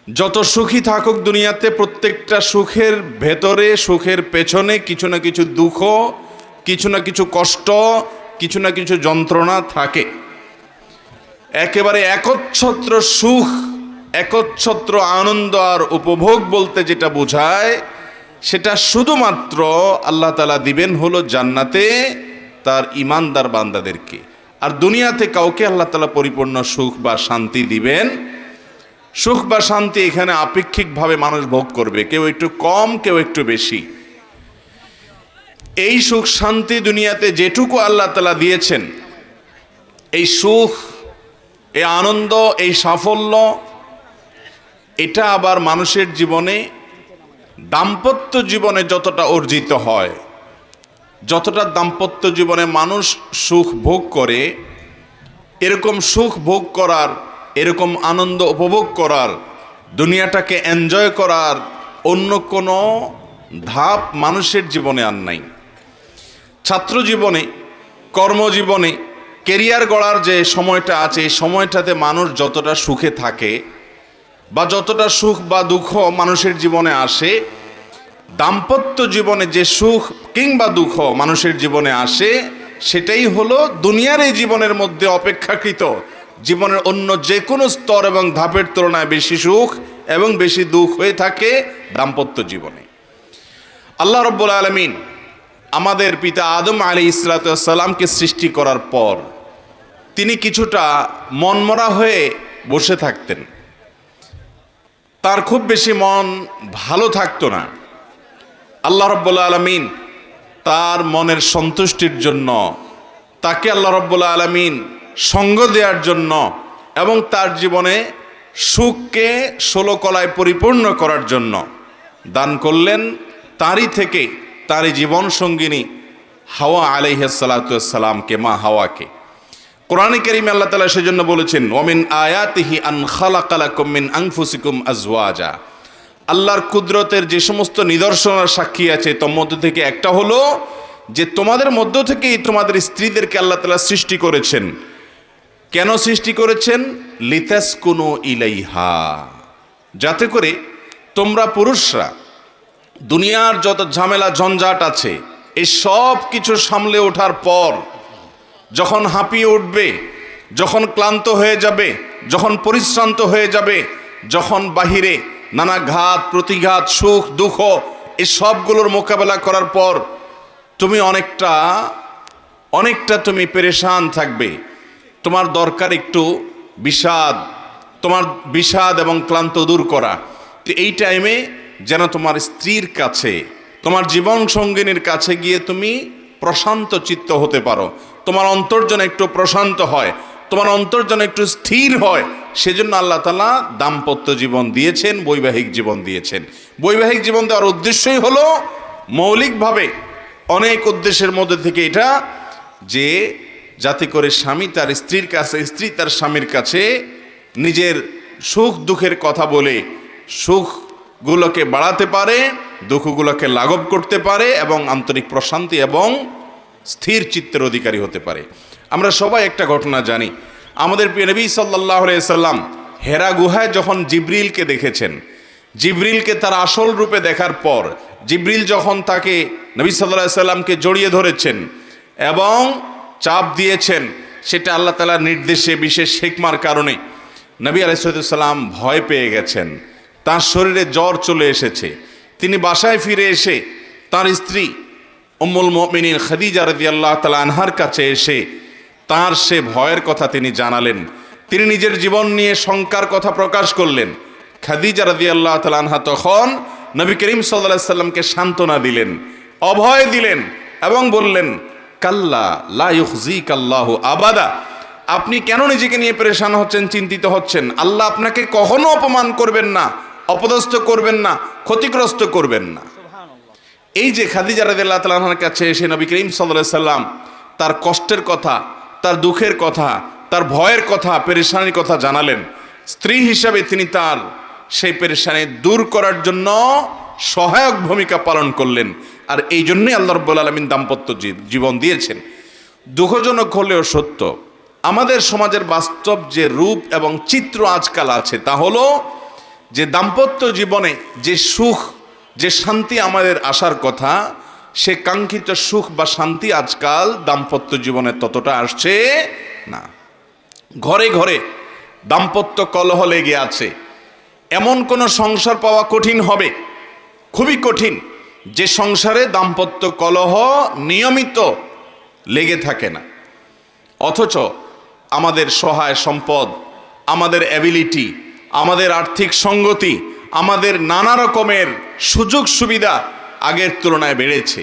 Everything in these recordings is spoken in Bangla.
যত সুখী থাকুক দুনিয়াতে, প্রত্যেকটা সুখের ভেতরে, সুখের পেছনে কিছু না কিছু দুঃখ, কিছু না কিছু কষ্ট, কিছু না কিছু যন্ত্রণা থাকে। একেবারে একচ্ছত্র সুখ, একচ্ছত্র আনন্দ আর উপভোগ বলতে যেটা বোঝায়, সেটা শুধুমাত্র আল্লাহ তাআলা দিবেন হলো জান্নাতে তার ইমানদার বান্দাদেরকে। আর দুনিয়াতে কাউকে আল্লাহ তাআলা পরিপূর্ণ সুখ বা শান্তি দিবেন। সুখ বা শান্তি এখানে আপেক্ষিকভাবে মানুষ ভোগ করবে, কেউ একটু কম, কেউ একটু বেশি। এই সুখ শান্তি দুনিয়াতে যেটুকু আল্লাহ তাআলা দিয়েছেন, এই সুখ, এই আনন্দ, এই সাফল্য, এটা আবার মানুষের জীবনে, দাম্পত্য জীবনে যতটা অর্জিত হয়, যতটা দাম্পত্য জীবনে মানুষ সুখ ভোগ করে, এরকম সুখ ভোগ করার, এরকম আনন্দ উপভোগ করার, দুনিয়াটাকে এনজয় করার অন্য কোনো ধাপ মানুষের জীবনে আর নাই। ছাত্র জীবনে, কর্মজীবনে, কেরিয়ার গড়ার যে সময়টা আছে, এই সময়টাতে মানুষ যতটা সুখে থাকে বা যতটা সুখ বা দুঃখ মানুষের জীবনে আসে, দাম্পত্য জীবনে যে সুখ কিংবা দুঃখ মানুষের জীবনে আসে, সেটাই হলো দুনিয়ার এই জীবনের মধ্যে অপেক্ষাকৃত জীবনের অন্য যে কোনো স্তর এবং ধাপের তুলনায় বেশি সুখ এবং বেশি দুঃখ হয়ে থাকে দাম্পত্য জীবনে। আল্লাহ রাব্বুল আলামিন আমাদের পিতা আদম আলাইহিস সালামকে সৃষ্টি করার পর তিনি কিছুটা মনমরা হয়ে বসে থাকতেন। তার খুব বেশি মন ভালো থাকতো না। আল্লাহ রাব্বুল আলামিন তার মনের সন্তুষ্টির জন্য, তাকে আল্লাহ রাব্বুল আলামিন সঙ্গ দেওয়ার জন্য এবং তার জীবনে সুখকে 16 কলায় পরিপূর্ণ করার জন্য দান করলেন তারই থেকে তারই জীবন সঙ্গিনী হাওয়া আলাইহিস সালামকে, মা হাওয়াকে। কোরআনে কারীমে আল্লাহ তাআলা সেজন্য বলেছেন, ওমিন আয়াতিহি আন খালাকা লাকুম মিন আনফুসিকুম আজওয়াজা। আল্লাহর কুদরতের যে সমস্ত নিদর্শনের সাক্ষী আছে, তোর মধ্য থেকে একটা হলো যে তোমাদের মধ্য থেকেই তোমাদের স্ত্রীদেরকে আল্লাহ তাআলা সৃষ্টি করেছেন। কেন সৃষ্টি করেছেন? লিতাসকুনু ইলাইহা, যাতে করে তোমরা পুরুষরা দুনিয়ার যত ঝামেলা ঝঞ্ঝাট আছে এই সব কিছু সামলে ওঠার পর যখন হাঁপিয়ে উঠবে, যখন ক্লান্ত হয়ে যাবে, যখন পরিশ্রান্ত হয়ে যাবে, যখন বাহিরে নানা ঘাত প্রতিঘাত, সুখ দুঃখ এই সবগুলোর মোকাবেলা করার পর তুমি অনেকটা তুমি পেরেশান থাকবে, তোমার দরকার একটু বিষাদ, তোমার বিষাদ এবং ক্লান্ত দূর করা। তো এই টাইমে যেন তোমার স্ত্রীর কাছে, তোমার জীবন সঙ্গিনীর কাছে গিয়ে তুমি প্রশান্ত চিত্ত হতে পারো, তোমার অন্তর যেন একটু প্রশান্ত হয়, তোমার অন্তর যেন একটু স্থির হয়। সেজন্য আল্লাহ তাআলা দাম্পত্য জীবন দিয়েছেন, বৈবাহিক জীবন দিয়েছেন। বৈবাহিক জীবন দেওয়ার উদ্দেশ্যই হলো মৌলিকভাবে, অনেক উদ্দেশ্যের মধ্যে থেকে এটা, যে যাতে করে স্বামী তার স্ত্রীর কাছে, স্ত্রী তার স্বামীর কাছে নিজের সুখ দুঃখের কথা বলে সুখগুলোকে বাড়াতে পারে, দুঃখগুলোকে লাঘব করতে পারে এবং আন্তরিক প্রশান্তি এবং স্থির চিত্তের অধিকারী হতে পারে। আমরা সবাই একটা ঘটনা জানি, আমাদের প্রিয় নবী সাল্লাল্লাহু আলাইহি সাল্লাম হেরা গুহায় যখন জিবরিলকে দেখেছেন, জিবরিলকে তার আসল রূপে দেখার পর জিবরিল যখন তাকে, নবী সাল্লাল্লাহু আলাইহি সাল্লামকে জড়িয়ে ধরেছেন এবং চাপ দিয়েছেন, সেটা আল্লাহ তাআলার নির্দেশে, বিশেষ হিকমার কারণে নবী আলাইহিস সালাম ভয় পেয়ে গেছেন, তার শরীরে জ্বর চলে এসেছে। তিনি বাসায় ফিরে এসে তার স্ত্রী উম্মুল মুমিনিন খাদিজা রাদিয়াল্লাহু তাআলা আনহার কাছে এসে তার সে ভয়ের কথা তিনি জানালেন। তিনি নিজের জীবন নিয়ে শঙ্কার কথা প্রকাশ করলেন। খাদিজা রাদিয়াল্লাহু তাআলা আনহা তখন নবী করিম সাল্লাল্লাহু আলাইহি সাল্লামকে সান্ত্বনা দিলেন, অভয় দিলেন এবং বললেন, কাল্লা লা ইউখজিকাল্লাহু আবাদা, আপনি কেন নিজেকে নিয়ে পেরেশান হচ্ছেন, চিন্তিত হচ্ছেন? আল্লাহ আপনাকে কখনো অপমান করবেন না, অপদস্থ করবেন না, ক্ষতিগ্রস্ত করবেন না। এই যে খাদিজা রাদিয়াল্লাহু তাআলা আনহার কাছে এসে নবী করিম সাল্লাল্লাহু আলাইহি সাল্লাম তার কষ্টের কথা, তার দুঃখের কথা, তার ভয়ের কথা, পেরেশানির কথা জানালেন, স্ত্রী হিসাবে তিনি তার সেই পেরেশানি দূর করার জন্য সহায়ক ভূমিকা পালন করলেন। আর এই জন্যই আল্লাহ রাব্বুল আলামিন দাম্পত্য জীবন দিয়েছেন। দুঃখজনক হলেও সত্য, আমাদের সমাজের বাস্তব যে রূপ এবং চিত্র আজকাল আছে তা হলো যে দাম্পত্য জীবনে যে সুখ যে শান্তি আমাদের আসার কথা, সে কাঙ্ক্ষিত সুখ বা শান্তি আজকাল দাম্পত্য জীবনে ততটা আসছে না। ঘরে ঘরে দাম্পত্য কলহ লেগে আছে। এমন কোনো সংসার পাওয়া কঠিন হবে, খুবই কঠিন, যে সংসারে দাম্পত্য কলহ নিয়মিত লেগে থাকে না। অথচ আমাদের সহায় সম্পদ, আমাদের অ্যাবিলিটি, আমাদের আর্থিক সঙ্গতি, আমাদের নানা রকমের সুযোগ সুবিধা আগের তুলনায় বেড়েছে।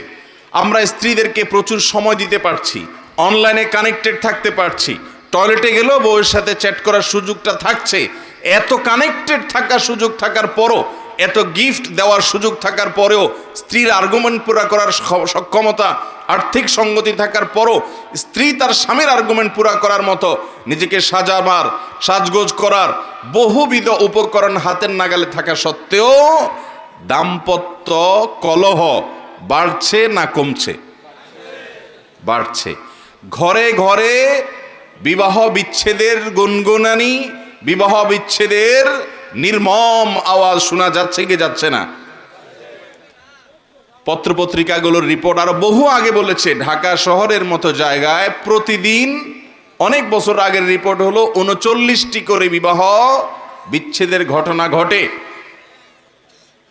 আমরা স্ত্রীদেরকে প্রচুর সময় দিতে পারছি, অনলাইনে কানেক্টেড থাকতে পারছি, টয়লেটে গেলেও বউয়ের সাথে চ্যাট করার সুযোগটা থাকছে। এত কানেক্টেড থাকার সুযোগ থাকার পরও, এত গিফট দেওয়ার সুযোগ থাকার পরেও, স্ত্রীর আর্গুমেন্ট পুরা করার সক্ষমতা, আর্থিক সঙ্গতি থাকার পরও স্ত্রী তার স্বামীর আর্গুমেন্ট পুরা করার মতো নিজেকে সাজাবার, সাজগোজ করার বহুবিধ উপকরণ হাতের নাগালে থাকা সত্ত্বেও দাম্পত্য কলহ বাড়ছে না কমছে? বাড়ছে। ঘরে ঘরে বিবাহ বিচ্ছেদের গুনগুনানি, বিবাহ বিচ্ছেদের নির্মম আওয়াজ শোনা যাচ্ছে কি যাচ্ছে না? পত্রপত্রিকাগুলোর রিপোর্ট আরো বহু আগে বলেছে, ঢাকা শহরের মতো জায়গায় প্রতিদিন, অনেক বছর আগের রিপোর্ট হলো, 39টি করে বিবাহ বিচ্ছেদের ঘটনা ঘটে।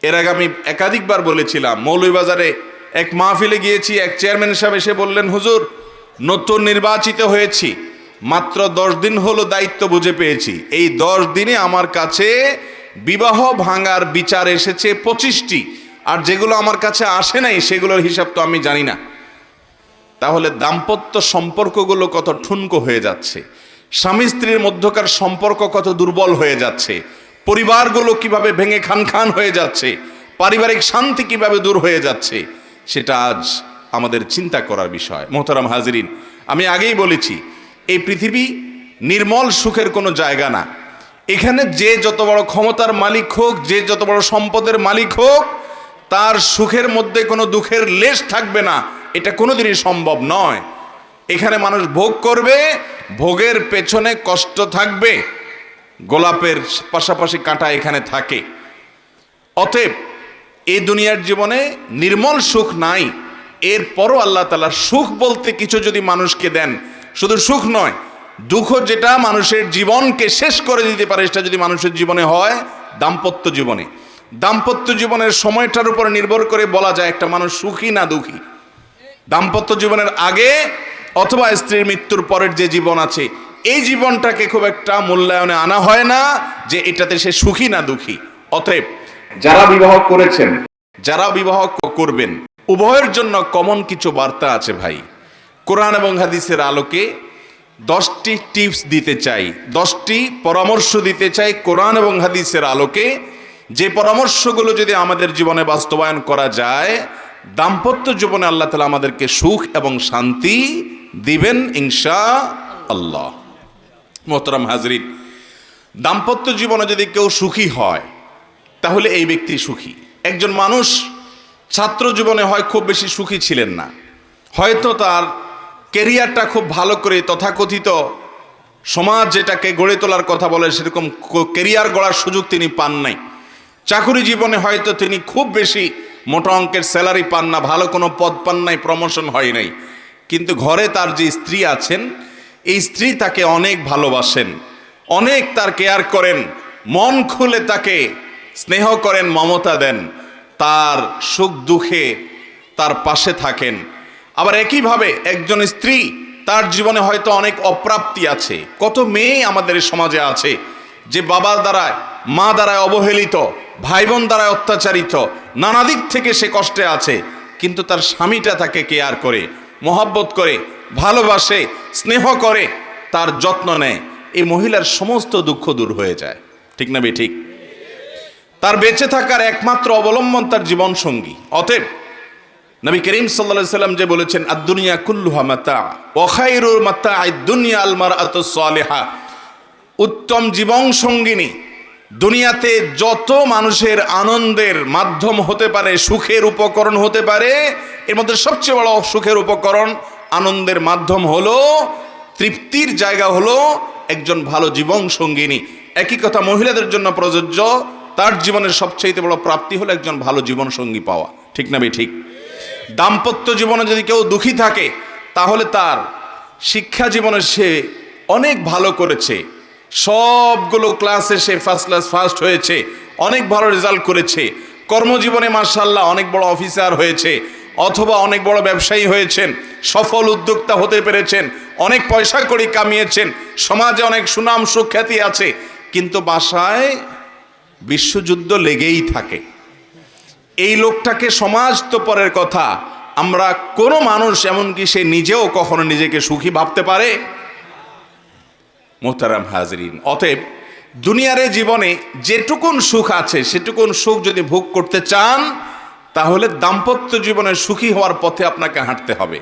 এর আগে আমি একাধিকবার বলেছিলাম, মৌলভীবাজারে এক মাহফিলে গিয়েছি, এক চেয়ারম্যান সাহেব এসে বললেন, হুজুর নতুন নির্বাচিত হয়েছি, মাত্র 10 দিন হলো দায়িত্ব বুঝে পেয়েছি, এই 10 দিনে আমার কাছে বিবাহ ভাঙার বিচার এসেছে 25টি, আর যেগুলো আমার কাছে আসে নাই সেগুলোর হিসাব তো আমি জানি না। তাহলে দাম্পত্য সম্পর্কগুলো কত ঠুনকো হয়ে যাচ্ছে, স্বামী স্ত্রীর মধ্যকার সম্পর্ক কত দুর্বল হয়ে যাচ্ছে, পরিবারগুলো কিভাবে ভেঙে খান খান হয়ে যাচ্ছে, পারিবারিক শান্তি কিভাবে দূর হয়ে যাচ্ছে, সেটা আজ আমাদের চিন্তা করার বিষয়। মোহতারাম হাজিরিন, আমি আগেই বলেছি, এই পৃথিবী নির্মল সুখের কোনো জায়গা না। এখানে যে যত বড় ক্ষমতার মালিক হোক, যে যত বড় সম্পদের মালিক হোক, তার সুখের মধ্যে কোনো দুঃখের লেশ থাকবে না, এটা কোনোদিনই সম্ভব নয়। এখানে মানুষ ভোগ করবে, ভোগের পেছনে কষ্ট থাকবে, গোলাপের পাশাপাশি কাঁটা এখানে থাকে। অতএব এই দুনিয়ার জীবনে নির্মল সুখ নাই। এরপরও আল্লাহ তাআলা সুখ বলতে কিছু যদি মানুষকে দেন, শুধু সুখ নয়, দুঃখ যেটা মানুষের জীবনকে শেষ করে দিতে পারে, সেটা যদি মানুষের জীবনে হয় দাম্পত্য জীবনে। দাম্পত্য জীবনের সময়টার উপর নির্ভর করে বলা যায় একটা মানুষ সুখী না দুঃখী। দাম্পত্য জীবনের আগে অথবা স্ত্রীর মৃত্যুর পরের যে জীবন আছে, এই জীবনটাকে খুব একটা মূল্যায়নে আনা হয় না যে এটাতে সে সুখী না দুঃখী। অতএব যারা বিবাহ করেছেন, যারা বিবাহ করবেন, উভয়ের জন্য কমন কিছু বার্তা আছে ভাই। কোরআন এবং হাদিসের আলোকে 10টি টিপস দিতে চাই, 10টি পরামর্শ দিতে চাই কোরআন এবং হাদিসের আলোকে, যে পরামর্শগুলো যদি আমাদের জীবনে বাস্তবায়ন করা যায়, দাম্পত্য জীবনে আল্লাহ তাআলা আমাদেরকে সুখ এবং শান্তি দিবেন ইনশাআল্লাহ। মোহতারাম হাজরিন, দাম্পত্য জীবনে যদি কেউ সুখী হয় তাহলে এই ব্যক্তি সুখী। একজন মানুষ ছাত্র জীবনে হয় খুব বেশি সুখী ছিলেন না, হয়তো তার কেরিয়ারটা খুব ভালো করে তথাকথিত সমাজ যেটাকে গড়ে তোলার কথা বলে সেরকম কেরিয়ার গড়ার সুযোগ তিনি পান নাই। চাকুরি জীবনে হয়তো তিনি খুব বেশি মোটা অঙ্কের স্যালারি পান না, ভালো কোনো পদ পান নাই, প্রমোশন হয় নাই, কিন্তু ঘরে তার যে স্ত্রী আছেন, এই স্ত্রী তাকে অনেক ভালোবাসেন, অনেক তার কেয়ার করেন, মন খুলে তাকে স্নেহ করেন, মমতা দেন, তার সুখ দুঃখে তার পাশে থাকেন। আবার একইভাবে একজন স্ত্রী, তার জীবনে হয়তো অনেক অপ্রাপ্তি আছে। কত মেয়ে আমাদের সমাজে আছে যে বাবা দ্বারায়, মা দ্বারায় অবহেলিত, ভাই বোন দ্বারায় অত্যাচারিত, নানা দিক থেকে সে কষ্টে আছে, কিন্তু তার স্বামীটা তাকে কেয়ার করে, মহব্বত করে, ভালোবাসে, স্নেহ করে, তার যত্ন নেয়। এই মহিলার সমস্ত দুঃখ দূর হয়ে যায়, ঠিক না বে ঠিক? তার বেঁচে থাকার একমাত্র অবলম্বন তার জীবন সঙ্গী। অতএব নবী করিম সাল্লাল্লাহু আলাইহি সাল্লাম যে বলেছেন, আদ-দুনিয়া কুল্লুহা মাতা ওয়া খায়রুল মাতা'আদ দুনিয়া আল মারআতুস সালিহা, উত্তম জীবন সঙ্গিনী দুনিয়াতে যত মানুষের আনন্দের মাধ্যম হতে পারে, সুখের উপকরণ হতে পারে, এর মধ্যে সবচেয়ে বড় সুখের উপকরণ, আনন্দের মাধ্যম হলো, তৃপ্তির জায়গা হলো একজন ভালো জীবন সঙ্গিনী। একই কথা মহিলাদের জন্য প্রযোজ্য, তার জীবনের সবচেয়ে বড় প্রাপ্তি হলো একজন ভালো জীবনসঙ্গী পাওয়া। ঠিক না বে ঠিক? দাম্পত্য জীবনে যদি কেউ দুঃখী থাকে তাহলে তার শিক্ষা জীবনে সে অনেক ভালো করেছে, সবগুলো ক্লাসে সে ফার্স্ট ক্লাস ফার্স্ট হয়েছে, অনেক ভালো রেজাল্ট করেছে, কর্মজীবনে মাশাআল্লাহ অনেক বড় অফিসার হয়েছে, অথবা অনেক বড় ব্যবসায়ী হয়েছেন, সফল উদ্যোক্তা হতে পেরেছেন, অনেক পয়সা কড়ি কামিয়েছেন, সমাজে অনেক সুনাম সুখ্যাতি আছে, কিন্তু বাসায় বিশ্বযুদ্ধ লেগেই থাকে। এই লোকটাকে সমাজ তো পরের কথা, আমরা কোনো মানুষ এমনকি সে নিজেও কখনো নিজেকে সুখী ভাবতে পারে? মোহতারাম হাজরিন, অতএব দুনিয়ার জীবনে যেটুকুন সুখ আছে সেটুকুন সুখ যদি ভোগ করতে চান তাহলে দাম্পত্য জীবনের সুখী হওয়ার পথে আপনাকে হাঁটতে হবে।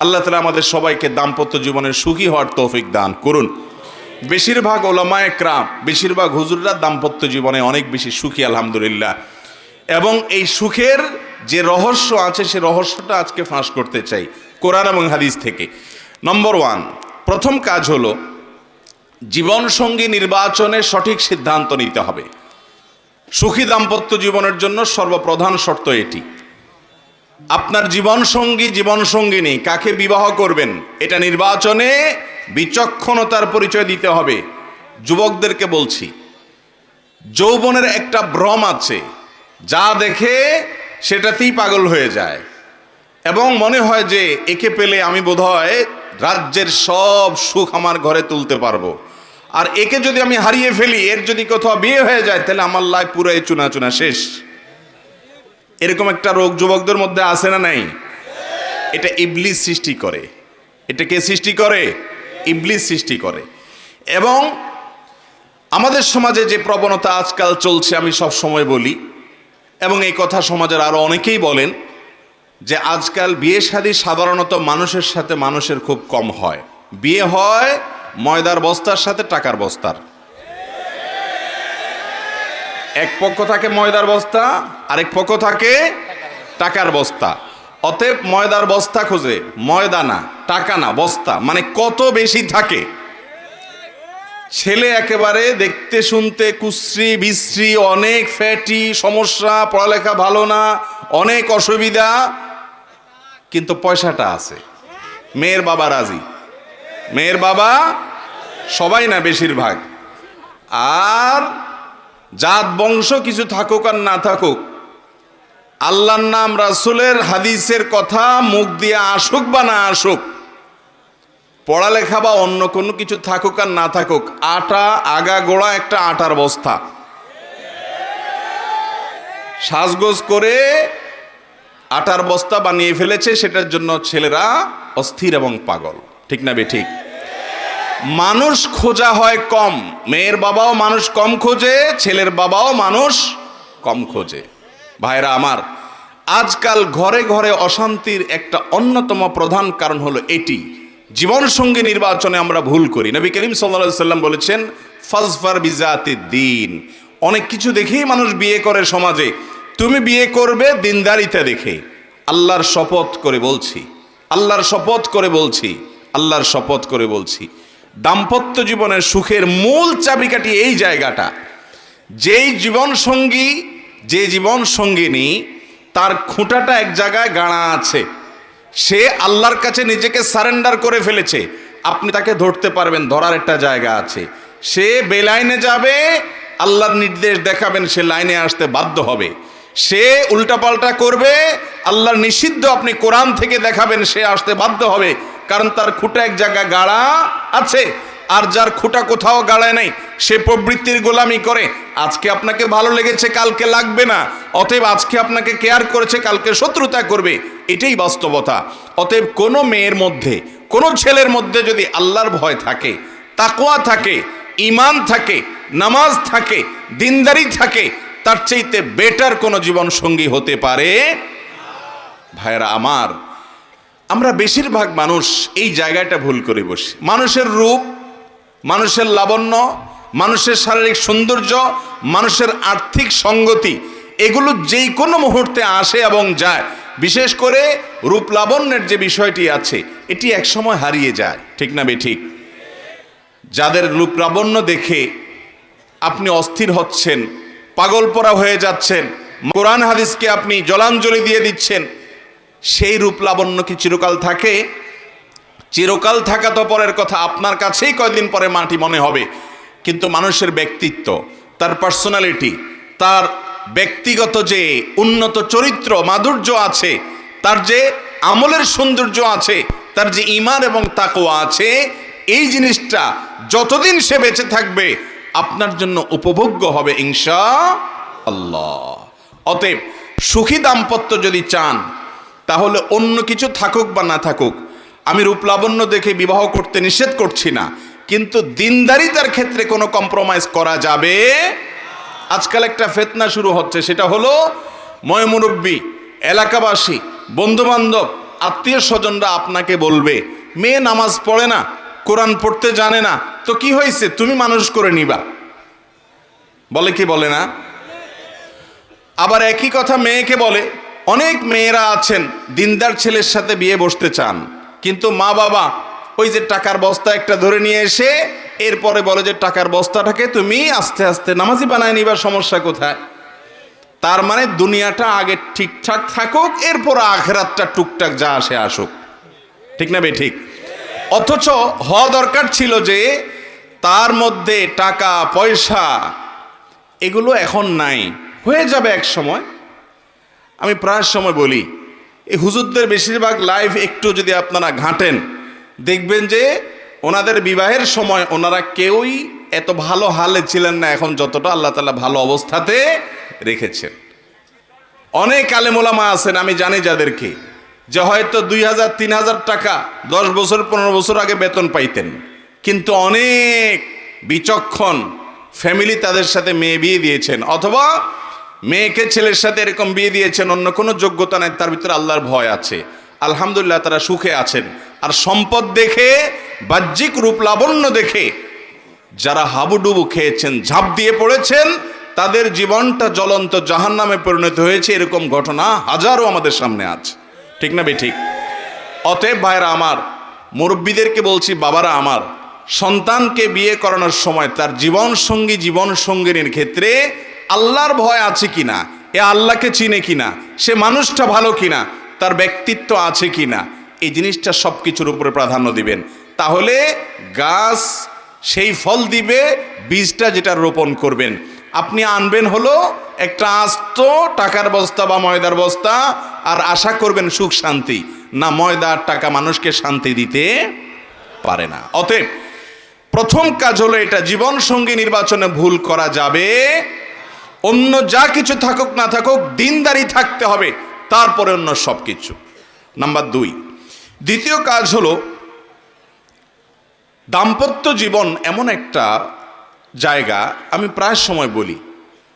আল্লাহ তাআলা আমাদের সবাইকে দাম্পত্য জীবনের সুখী হওয়ার তৌফিক দান করুন। বেশিরভাগ ওলামায়ে কেরাম, বেশিরভাগ হুজুররা দাম্পত্য জীবনে অনেক বেশি সুখী আলহামদুলিল্লাহ। এবং এই সুখের যে রহস্য আছে সে রহস্যটা আজকে ফাঁস করতে চাই কোরআন এবং হাদিস থেকে। নম্বর 1, প্রথম কাজ হলো জীবনসঙ্গী নির্বাচনে সঠিক সিদ্ধান্ত নিতে হবে। সুখী দাম্পত্য জীবনের জন্য সর্বপ্রধান শর্ত এটি। আপনার জীবনসঙ্গিনী কাকে বিবাহ করবেন এটা নির্বাচনে বিচক্ষণতার পরিচয় দিতে হবে। যুবকদেরকে বলছি, যৌবনের একটা ভ্রম আছে, যা দেখে সেটাতেই পাগল হয়ে যায় এবং মনে হয় যে একে পেলে আমি বোধহয় রাজ্যের সব সুখ আমার ঘরে তুলতে পারবো, আর একে যদি আমি হারিয়ে ফেলি, এর যদি কোথাও বিয়ে হয়ে যায় তাহলে আমার লাইফ পুরোই চুনা চুনা শেষ। এরকম একটা রোগ যুবকদের মধ্যে আছে না নাই? এটা ইবলিস সৃষ্টি করে। এটা কে সৃষ্টি করে? ইবলিস সৃষ্টি করে। এবং আমাদের সমাজে যে প্রবণতা আজকাল চলছে, আমি সব সময় বলি এবং এই কথা সমাজের আরো অনেকেই বলেন, যে আজকাল বিয়ে শাদী সাধারণত মানুষের সাথে মানুষের খুব কম হয়। বিয়ে হয় ময়দার বস্তার সাথে টাকার বস্তার। এক পক্ষ থাকে ময়দার বস্তা, আরেক পক্ষ থাকে টাকার বস্তা। অতএব ময়দার বস্তা খোঁজে, ময়দা না, টাকা না, বস্তা, মানে কত বেশি থাকে। ছেলে একেবারে দেখতে শুনতে কুশ্রী বিশ্রী, অনেক ফ্যাটি, সমস্যা, পড়ালেখা ভালো না, অনেক অসুবিধা, কিন্তু পয়সাটা আছে। মেয়ের বাবা রাজি, মেয়ের বাবা, সবাই না বেশিরভাগ। আর জাত বংশ কিছু থাকুক আর না থাকুক, আল্লাহর নাম রাসূলের হাদিসের কথা মুখ দিয়ে আসুক বা না আসুক, পড়ালেখা বা অন্য কোনো কিছু থাকুক আর না থাকুক, আটা আগা গোড়া একটা আটার বস্তা। সাজগোজ করে আটার বস্তা বানিয়ে ফেলেছে, সেটার জন্য ছেলেরা অস্থির এবং পাগল। ঠিক না বে ঠিক? মানুষ খোঁজা হয় কম, মেয়ের বাবাও মানুষ কম খোঁজে, ছেলের বাবাও মানুষ কম খোঁজে। ভাইরা আমার, আজকাল ঘরে ঘরে অশান্তির একটা অন্যতম প্রধান কারণ হলো এটি, জীবনসঙ্গী নির্বাচনে আমরা ভুল করি। নবী করিম সাল্লাল্লাহু আলাইহি সাল্লাম বলেছেন, ফাজফার বিজাতিদ দ্বীন। অনেক কিছু দেখেই মানুষ বিয়ে করে সমাজে, তুমি বিয়ে করবে দিনদারিতা দেখে। আল্লাহর শপথ করে বলছি, আল্লাহর শপথ করে বলছি, আল্লাহর শপথ করে বলছি, দাম্পত্য জীবনের সুখের মূল চাবিকাঠি এই জায়গাটা। যেই জীবনসঙ্গী, যে জীবনসঙ্গিনী তার খুঁটাটা এক জায়গায় গাড়া আছে, সে আল্লাহর কাছে নিজেকে সারেন্ডার করে ফেলেছে, আপনি তাকে ধরতে পারবেন, ধরার একটা জায়গা আছে। সে বেলাইনে যাবে, আল্লাহর নির্দেশ দেখাবেন, সে লাইনে আসতে বাধ্য হবে। সে উল্টাপাল্টা করবে, আল্লাহর নিষিদ্ধ আপনি কোরআন থেকে দেখাবেন, সে আসতে বাধ্য হবে, কারণ তার খুঁটা এক জায়গায় গাড়া আছে। আর যার খুঁটা কোথাও গাড়ায় নাই, সে প্রবৃত্তির গোলামি করে। আজকে আপনাকে ভালো লেগেছে, কালকে লাগবে না। অতএব আজকে আপনাকে কেয়ার করেছে, কালকে শত্রুতা করবে, এটাই বাস্তবতা। অতএব কোনো মেয়ের মধ্যে, কোনো ছেলের মধ্যে যদি আল্লাহর ভয় থাকে, তাকওয়া থাকে, ঈমান থাকে, নামাজ থাকে, দিনদারি থাকে, তার চাইতে বেটার কোনো জীবন সঙ্গী হতে পারে? ভাইরা আমার, আমরা বেশিরভাগ মানুষ এই জায়গাটা ভুল করে বসি। মানুষের রূপ, মানুষের লাবণ্য, মানুষের শারীরিক সৌন্দর্য, মানুষের আর্থিক সঙ্গতি, এগুলো যেই কোনো মুহূর্তে আসে এবং যায়। বিশেষ করে রূপ লাবণ্যের যে বিষয়টি আছে, এটি একসময় হারিয়ে যায়। ঠিক না বে ঠিক? যাদের রূপ লাবণ্য দেখে আপনি অস্থির হচ্ছেন, পাগলপরা হয়ে যাচ্ছেন, কোরআন হাদিসকে আপনি জলাঞ্জলি দিয়ে দিচ্ছেন, সেই রূপ লাবণ্য কি চিরকাল থাকে? চিরকাল থাকা তো পরের কথা, আপনার কাছেই কয়দিন পরে মাটি মনে হবে। কিন্তু মানুষের ব্যক্তিত্ব, তার পার্সোনালিটি, তার ব্যক্তিগত যে উন্নত চরিত্র মাধুর্য আছে, তার যে আমলের সৌন্দর্য আছে, তার যে ঈমান এবং তাকওয়া আছে, এই জিনিসটা যতদিন সে বেঁচে থাকবে আপনার জন্য উপভোগ্য হবে ইনশাআল্লাহ। অতএব সুখী দাম্পত্য যদি চান, তাহলে অন্য কিছু থাকুক বা না থাকুক, আমি রূপলাবণ্য দেখে বিবাহ করতে নিষেধ করছি না, কিন্তু দিনদারিতার ক্ষেত্রে কোনো কম্প্রোমাইজ করা যাবে। আজকাল একটা ফিতনা শুরু হচ্ছে, সেটা হলো ময়মুরব্বী, এলাকাবাসী, বন্ধুবান্ধব, আত্মীয় স্বজনরা আপনাকে বলবে, মেয়ে নামাজ পড়ে না, কোরআন পড়তে জানে না, তো কি হয়েছে, তুমি মানুষ করে নিবা। বলে কি বলে না? আবার একই কথা মেয়েকে বলে। অনেক মেয়েরা আছেন দিনদার ছেলের সাথে বিয়ে বসতে চান, কিন্তু মা বাবা ওই যে টাকার বস্তা একটা ধরে নিয়ে এসে এরপরে বলে যে টাকার বস্তাটাকে তুমি আস্তে আস্তে নামাজি বানায় নিবা, সমস্যা কোথায়? তার মানে দুনিয়াটা আগে ঠিকঠাক থাকুক, এরপর আখিরাতটা টুকটাক যা আসে আসুক। ঠিক না বে ঠিক? অথচ হওয়া দরকার ছিল যে তার মধ্যে টাকা পয়সা এগুলো এখন নাই, হয়ে যাবে এক সময়। আমি প্রায় সময় বলি, এই হুজুরদের বেশিরভাগ লাইফ একটু যদি আপনারা ঘাঁটেন, দেখবেন যে ওনাদের বিবাহের সময় ওনারা কেউই এত ভালো হালে ছিলেন না এখন যতটা আল্লাহ তাআলা ভালো অবস্থাতে রেখেছেন। অনেক আলেম ওলামা আছেন, আমি জানি যাদেরকে, যে হয়তো 2000-3000 টাকা 10 বছর 15 বছর আগে বেতন পাইতেন, কিন্তু অনেক বিচক্ষণ ফ্যামিলি তাদের সাথে মেয়ে বিয়ে দিয়েছেন, অথবা মেয়েকে ছেলের সাথে এরকম বিয়ে দিয়েছেন, অন্য কোনো যোগ্যতা নাই, তার ভিতরে আল্লাহর ভয় আছে, আলহামদুলিল্লাহ তারা সুখে আছেন। আর সম্পদ দেখে, বাহ্যিক রূপ লাবণ্য দেখে যারা হাবুডুবু খেয়েছেন, ঝাঁপ দিয়ে পড়েছেন, তাদের জীবনটা জ্বলন্ত জাহান্নামে পরিণত হয়েছে, এরকম ঘটনা হাজারো আমাদের সামনে আছে। ঠিক না বে ঠিক? অতএব ভাইরা আমার, মুরব্বীদেরকে বলছি, বাবারা আমার, সন্তানকে বিয়ে করানোর সময় তার জীবন সঙ্গিনীর ক্ষেত্রে আল্লাহর ভয় আছে কিনা, এ আল্লাহকে চিনে কিনা, সে মানুষটা ভালো কিনা, তার ব্যক্তিত্ব আছে কিনা, এই জিনিসটা সব কিছুর উপরে প্রাধান্য দিবেন। তাহলে গাছ সেই ফল দিবে, বীজটা যেটা রোপণ করবেন। আপনি আনবেন হলো একটা আস্ত টাকার বস্তা বা ময়দার বস্তা, আর আশা করবেন সুখ শান্তি। না, ময়দা আর টাকা মানুষকে শান্তি দিতে পারে না। অতএব প্রথম কাজ হলো এটা, জীবন সঙ্গী নির্বাচনে ভুল করা যাবে। অন্য যা কিছু থাকুক না থাকুক, দিনদারি থাকতে হবে, তারপরে অন্য সব কিছু। নাম্বার 2, দ্বিতীয় কাজ হলো, দাম্পত্য জীবন এমন একটা জায়গা, আমি প্রায় সময় বলি,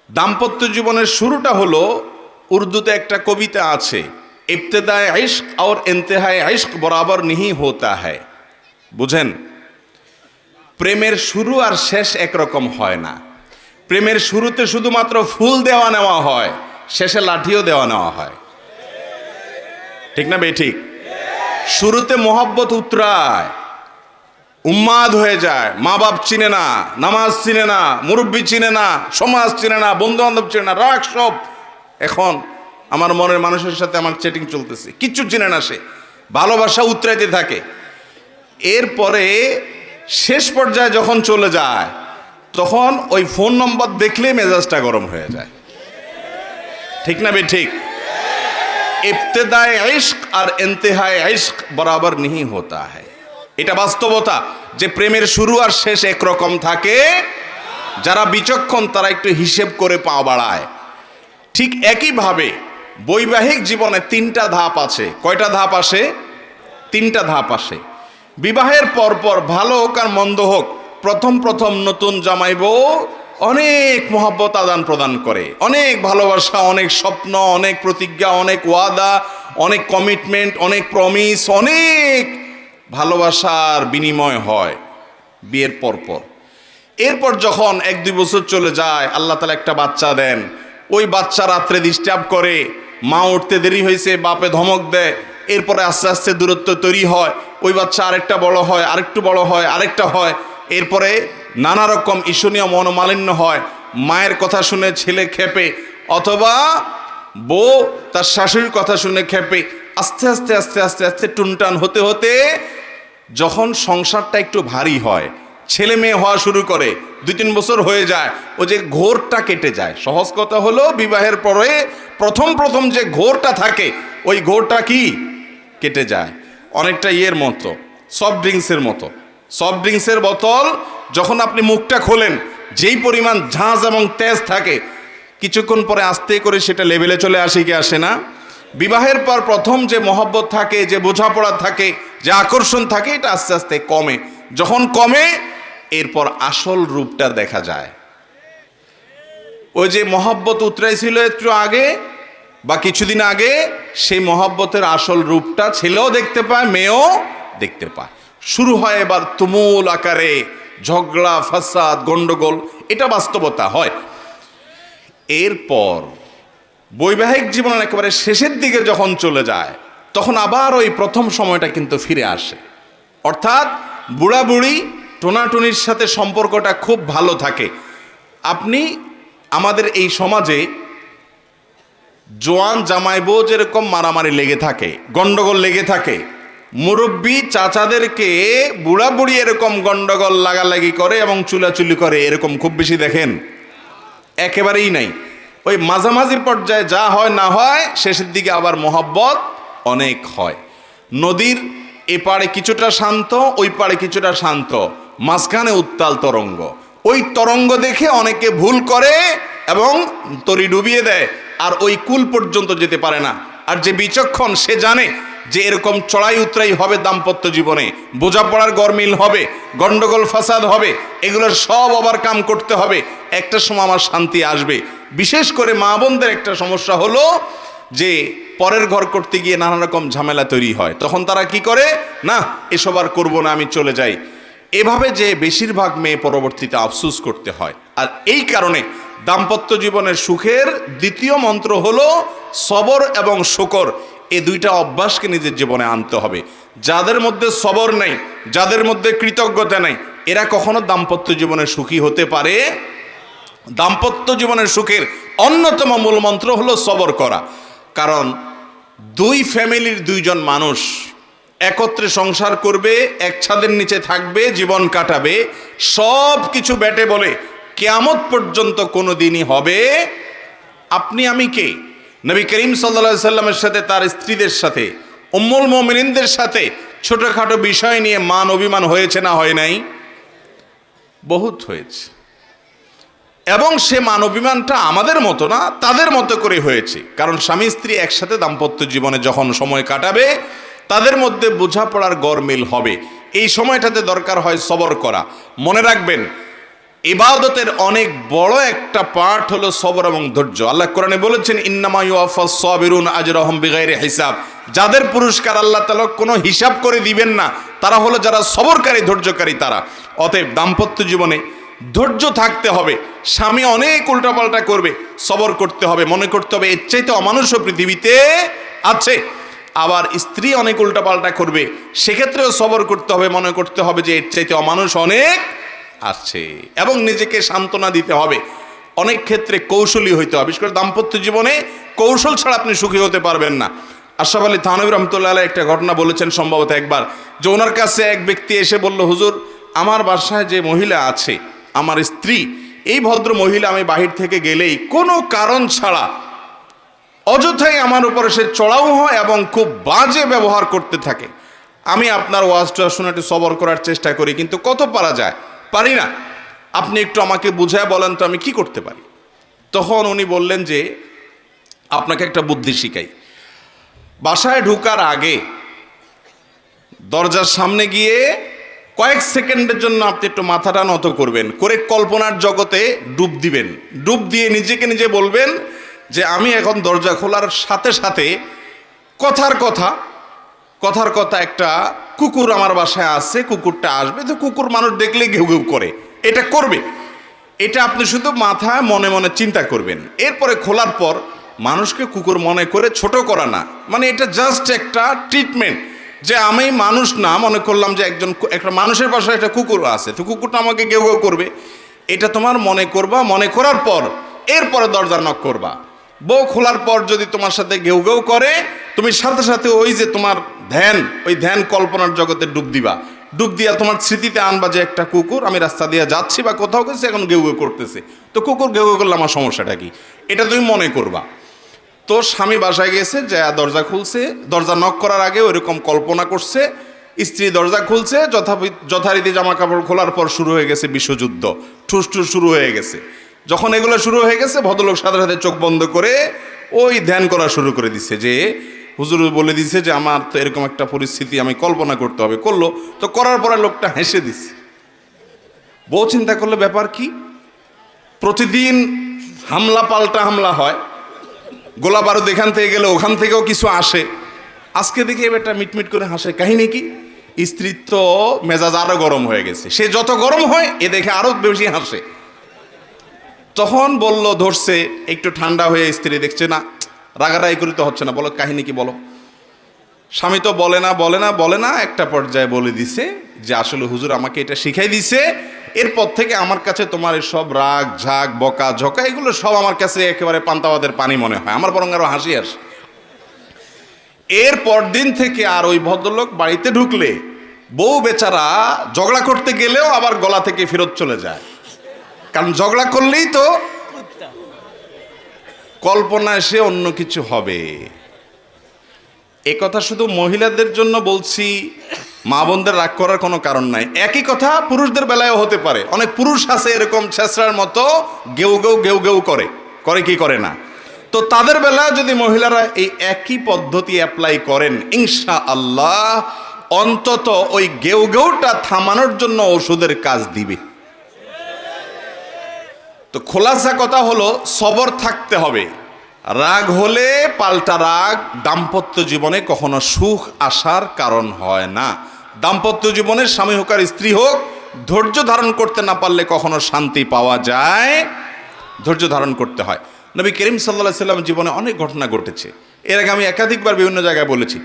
দাম্পত্য জীবনের শুরুটা হলো, উর্দুতে একটা কবিতা আছে, ইবতেদায়ে ইশক और इंतहाए इश्क बराबर नहीं होता है। বুঝেন? প্রেমের শুরু আর শেষ একরকম হয় না। প্রেমের শুরুতে শুধুমাত্র ফুল দেওয়া নেওয়া হয়, শেষে লাঠিও দেওয়া নেওয়া হয়। ঠিক না বে ঠিক? শুরুতে মোহাব্বত উতরায়, উন্মাদ হয়ে যায়, মা বাপ চিনে না, নামাজ চিনে না, মুরব্বী চিনে না, সমাজ চিনে না, বন্ধু বান্ধব চিনে না, রাগ সব। এখন আমার মনের মানুষের সাথে আমার চ্যাটিং চলতেছে, কিচ্ছু চিনে না সে, ভালোবাসা উতরাইতে থাকে। এরপরে শেষ পর্যায়ে যখন চলে যায়, তখন ওই ফোন নম্বর দেখলে মেজাজটা গরম হয়ে যায়। ঠিক না বে ঠিক? ইবতেদায়ে ইশক আর ইন্তেহায়ে ইশক বরাবর नहीं होता है। এটা বাস্তবতা যে প্রেমের শুরু আর শেষ একরকম থাকে। যারা বিচক্ষণ তারা একটু হিসেব করে পা বাড়ায়। ঠিক একইভাবে বৈবাহিক জীবনে 3টা ধাপ আছে। কয়টা ধাপ আসে? 3টা ধাপ আসে। বিবাহের পরপর ভালো হোক আর মন্দ হোক, প্রথম নতুন জামাই বউ অনেক মহব্বত আদান প্রদান করে, অনেক ভালোবাসা, অনেক স্বপ্ন, অনেক প্রতিজ্ঞা, অনেক ওয়াদা, অনেক কমিটমেন্ট, অনেক প্রমিস, অনেক ভালোবাসার বিনিময় হয় বিয়ের পরপর। এরপর যখন 1-2 বছর চলে যায়, আল্লাহ তাআলা একটা বাচ্চা দেন, ওই বাচ্চা রাত্রে ডিস্টার্ব করে, মা উঠতে দেরি হয়েছে, বাপে ধমক দেয়, এরপরে আস্তে আস্তে দূরত্ব তৈরি হয়, ওই বাচ্চা আরেকটা বড় হয়, আরেকটু বড় হয়, আরেকটা হয়, এরপরে নানা রকম ঈর্ষণীয় মনোমালিন্য হয়, মায়ের কথা শুনে ছেলে খেপে, অথবা বউ তার শাশুড়ির কথা শুনে খেপে। আস্তে আস্তে আস্তে আস্তে আস্তে টুনটান হতে হতে যখন সংসারটা একটু ভারী হয়, ছেলে মেয়ে হওয়া শুরু করে, 2-3 বছর হয়ে যায়, ও যে ঘোরটা কেটে যায়। সহজ কথা হলো, বিবাহের পরে প্রথম প্রথম যে ঘোরটা থাকে, ওই ঘোরটা কি কেটে যায়। অনেকটা ইয়ের মতো, সফট ড্রিঙ্কসের মতো। সফট ড্রিঙ্কসের বোতল যখন আপনি মুখটা খোলেন, যেই পরিমাণ ঝাঁজ এবং তেজ থাকে, কিছুক্ষণ পরে আস্তে করে সেটা লেভেলে চলে আসে কি আসে না? বিবাহের পর প্রথম যে মহব্বত থাকে, যে বোঝাপড়া থাকে, যে আকর্ষণ থাকে, এটা আস্তে আস্তে কমে। যখন কমে, এরপর আসল রূপটা দেখা যায়। ওই যে মহব্বত উতরাইছিল একটু আগে বা কিছুদিন আগে, সেই মহব্বতের আসল রূপটা ছেলেও দেখতে পায়, মেয়েও দেখতে পায়। শুরু হয় এবার তুমুল আকারে ঝগড়া, ফাসাদ, গন্ডগোল, এটা বাস্তবতা হয়। এরপর বৈবাহিক জীবনের একেবারে শেষের দিকে যখন চলে যায়, তখন আবার ওই প্রথম সময়টা কিন্তু ফিরে আসে। অর্থাৎ বুড়া বুড়ি টোনাটুনির সাথে সম্পর্কটা খুব ভালো থাকে। আপনি আমাদের এই সমাজে জোয়ান জামাই বউ যেরকম মারামারি লেগে থাকে, গন্ডগোল লেগে থাকে, মুরব্বী চাচাদেরকে বুড়া বুড়ি এরকম গন্ডগোল লাগালাগি করে এবং চুলাচুলি করে, এরকম খুব বেশি দেখেন? একেবারেই নাই। ওই মাঝামাঝি পর্যায়ে যা হয় না হয়, শেষের দিকে আবার মহব্বত অনেক হয়। নদীর এপারে কিছুটা শান্ত, ওই পারে কিছুটা শান্ত, মাঝখানে উত্তাল তরঙ্গ। ওই তরঙ্গ দেখে অনেকে ভুল করে এবং তরি ডুবিয়ে দেয়, আর ওই কুল পর্যন্ত যেতে পারে না। আর যে বিচক্ষণ, সে জানে যে এরকম চড়াই উতরাই হবে দাম্পত্য জীবনে, বোঝাপড়ার গরমিল হবে, গন্ডগোল ফাসাদ হবে, এগুলোর সব ওভারকাম করতে হবে। একটা সময় আমার শান্তি আসবে। বিশেষ করে মা বোনদের একটা সমস্যা হলো যে পরের ঘর করতে গিয়ে নানা রকম ঝামেলা তৈরি হয়। তখন তারা কি করে, না এসব আর করবো না, আমি চলে যাই। এভাবে যে বেশিরভাগ মেয়ে পরবর্তীতে আফসোস করতে হয়। আর এই কারণে দাম্পত্য জীবনের সুখের দ্বিতীয় মন্ত্র হলো সবর এবং শুকর। এই দুইটা অভ্যাসকে নিজের জীবনে আনতে হবে। যাদের মধ্যে সবর নেই, যাদের মধ্যে কৃতজ্ঞতা নেই, এরা কখনো দাম্পত্য জীবনে সুখী হতে পারে। দাম্পত্য জীবনের সুখের অন্যতম মূল মন্ত্র হলো সবর করা। কারণ দুই ফ্যামিলির দুইজন মানুষ একত্রে সংসার করবে, এক ছাদের নিচে থাকবে, জীবন কাটাবে, সব কিছু ব্যাটে বলে কিয়ামত পর্যন্ত কোনো দিনই হবে। আপনি আমি কে? নবী করিম সাল্লাল্লাহু আলাইহি সাল্লামের সাথে, তার স্ত্রীদের সাথে, উম্মুল মুমিনিনদের সাথে ছোটখাটো বিষয় নিয়ে মান অভিমান হয়েছে না হয় নাই? বহুত হয়েছে। এবং সে মান অভিমানটা আমাদের মতো না, তাদের মতো করে হয়েছে। কারণ স্বামী স্ত্রী একসাথে দাম্পত্য জীবনে যখন সময় কাটাবে, তাদের মধ্যে বোঝাপড়ার গরমিল হবে। এই সময়টাতে দরকার হয় সবর করা। মনে রাখবেন, ইবাদতের অনেক বড় একটা পার্ট হলো সবর এবং ধৈর্য। আল্লাহ কোরআনে বলেছেন, ইন্নামা ইউওয়াফাস সাবিরুন আজরাহুম বিগাইরি হিসাব। যাদের পুরস্কার আল্লাহ তাআলা কোনো হিসাব করে দিবেন না, তারা হলো যারা সবরকারী, ধৈর্যকারী তারা। অতএব দাম্পত্য জীবনে ধৈর্য থাকতে হবে। স্বামী অনেক উল্টাপাল্টা করবে, সবর করতে হবে। মনে করতে হবে এর চাইতে অমানুষও পৃথিবীতে আছে। আবার স্ত্রী অনেক উল্টাপাল্টা করবে, সেক্ষেত্রেও সবর করতে হবে। মনে করতে হবে যে এর চাইতে অমানুষ অনেক আছে, এবং নিজেকে সান্ত্বনা দিতে হবে। অনেক ক্ষেত্রে কৌশলী হইতে হবে। বিশেষ করে দাম্পত্য জীবনে কৌশল ছাড়া আপনি সুখী হতে পারবেন না। আশরাফ আলী থানভী রহমতুল্লাহ আলাইহি একটা ঘটনা বলেছেন সম্ভবত একবার, যে ওনার কাছে এক ব্যক্তি এসে বলল, হুজুর, আমার বাসায় যে মহিলা আছে, আমার স্ত্রী, এই ভদ্র মহিলা আমি বাহির থেকে গেলেই কোনো কারণ ছাড়া অযথাই আমার উপরে সে চড়াও হয় এবং খুব বাজে ব্যবহার করতে থাকে। আমি আপনার ওয়াজটা শুনে একটু সবর করার চেষ্টা করি, কিন্তু কত পারা যায়, পারি না। আপনি একটু আমাকে বুঝায় বলেন তো আমি কি করতে পারি। তখন উনি বললেন যে, আপনাকে একটা বুদ্ধি শিখাই। বাসায় ঢোকার আগে দরজার সামনে গিয়ে কয়েক সেকেন্ডের জন্য আপনি একটু মাথাটা নত করবেন, করে কল্পনার জগতে ডুব দিবেন। ডুব দিয়ে নিজেকে নিজে বলবেন যে আমি এখন দরজা খোলার সাথে সাথে কথার কথা একটা কুকুর আমার বাসায় আসছে, কুকুরটা আসবে, তো কুকুর মানুষ দেখলে ঘেউ ঘেউ করে, এটা করবে। এটা আপনি শুধু মাথায় মনে মনে চিন্তা করবেন। এরপরে খোলার পর মানুষকে কুকুর মনে করে ছোট করা না, মানে এটা জাস্ট একটা ট্রিটমেন্ট, যে আমি মানুষ না, মনে করলাম যে একটা মানুষের বাসায় একটা কুকুর আছে, তো কুকুরটা আমাকে ঘেউ ঘেউ করবে। এটা তোমার মনে করবা, মনে করার পর এরপরে দরজা নক করবা। বউ খোলার পর যদি তোমার সাথে ঘেউ ঘেউ করে, তুমি সাথে সাথে ওই যে তোমার ধ্যান, ওই ধ্যান কল্পনার জগতে ডুব দিবা। ডুব দিয়া তোমার স্মৃতিতে আনবা যে একটা কুকুর, আমি রাস্তা দিয়ে যাচ্ছি বা কোথাও গেছি, এখন ঘেউ ঘেউ করতেছে, তো কুকুর ঘেউ ঘেউ করলে আমার সমস্যাটা কি, এটা তুমি মনে করবা। তো স্বামী বাসায় গেছে, যা দরজা খুলছে, দরজা নক করার আগে ওইরকম কল্পনা করছে, স্ত্রী দরজা খুলছে, যথারীতি জামা কাপড় খোলার পর শুরু হয়ে গেছে বিশ্বযুদ্ধ, ঠুস ঠুস শুরু হয়ে গেছে। যখন এগুলো শুরু হয়ে গেছে, ভদ্রলোক সাথে সাথে চোখ বন্ধ করে ওই ধ্যান করা শুরু করে দিচ্ছে যে হুজুর বলে দিছে যে আমার তো এরকম একটা পরিস্থিতি আমি কল্পনা করতে হবে। করলো, তো করার পরে লোকটা হেসে দিচ্ছে। বউ চিন্তা করলে ব্যাপার কি, প্রতিদিন হামলা পাল্টা হামলা হয়, গোলা বারুদ এখান থেকে গেলে ওখান থেকেও কিছু আসে, আজকে দেখি এবারটা মিটমিট করে হাসে, কাহিনী কি? স্ত্রীর তো মেজাজ আরো গরম হয়ে গেছে, সে যত গরম হয় এ দেখে আরো বেশি হাসে। তখন বলল, ধরছে একটু ঠান্ডা হয়ে, স্ত্রী দেখছে না রাগারাগি করে তো হচ্ছে না, বলো কাহিনী কি বলো। স্বামী তো বলে না বলে না বলে না, একটা পর্যায়ে বলে দিছে যে আসলে হুজুর আমাকে এটা শিখাই দিছে, এরপর থেকে আমার কাছে তোমার সব রাগ ঝাগ বকা ঝকা এগুলো সব আমার কাছে একেবারে পান্তাবাদের পানি মনে হয়, আমার বরং আরো হাসি আসে। এরপর দিন থেকে আর ওই ভদ্রলোক বাড়িতে ঢুকলে বউ বেচারা ঝগড়া করতে গেলেও আবার গলা থেকে ফেরত চলে যায়, কারণ ঝগড়া করলেই তো কল্পনা এসে অন্য কিছু হবে। এ কথা শুধু মহিলাদের জন্য বলছি, মা বোনদের রাগ করার কোনো কারণ নাই। একই কথা পুরুষদের বেলায়ও হতে পারে, অনেক পুরুষ আছে এরকম ছেঁচড়ার মতো গেউ গেউ গেউ গেউ করে, করে কি করে না। তো তাদের বেলায় যদি মহিলারা এই একই পদ্ধতি অ্যাপ্লাই করেন, ইনশাআল্লাহ অন্তত ওই গেউ গেউটা থামানোর জন্য ওষুধের কাজ দিবে। তো খোলাসা কথা হলো, সবর থাকতে হবে। রাগ হলে পাল্টা রাগ দাম্পত্য জীবনে কখনো সুখ আসার কারণ হয় না। দাম্পত্য জীবনে স্বামী হোক আর স্ত্রী হোক, ধৈর্য ধারণ করতে না পারলে কখনো শান্তি পাওয়া যায়, ধৈর্য ধারণ করতে হয়। নবী করিম সাল্লাল্লাহু আলাইহি সাল্লাম জীবনে অনেক ঘটনা ঘটেছে, এর আগে আমি একাধিকবার বিভিন্ন জায়গায় বলেছি।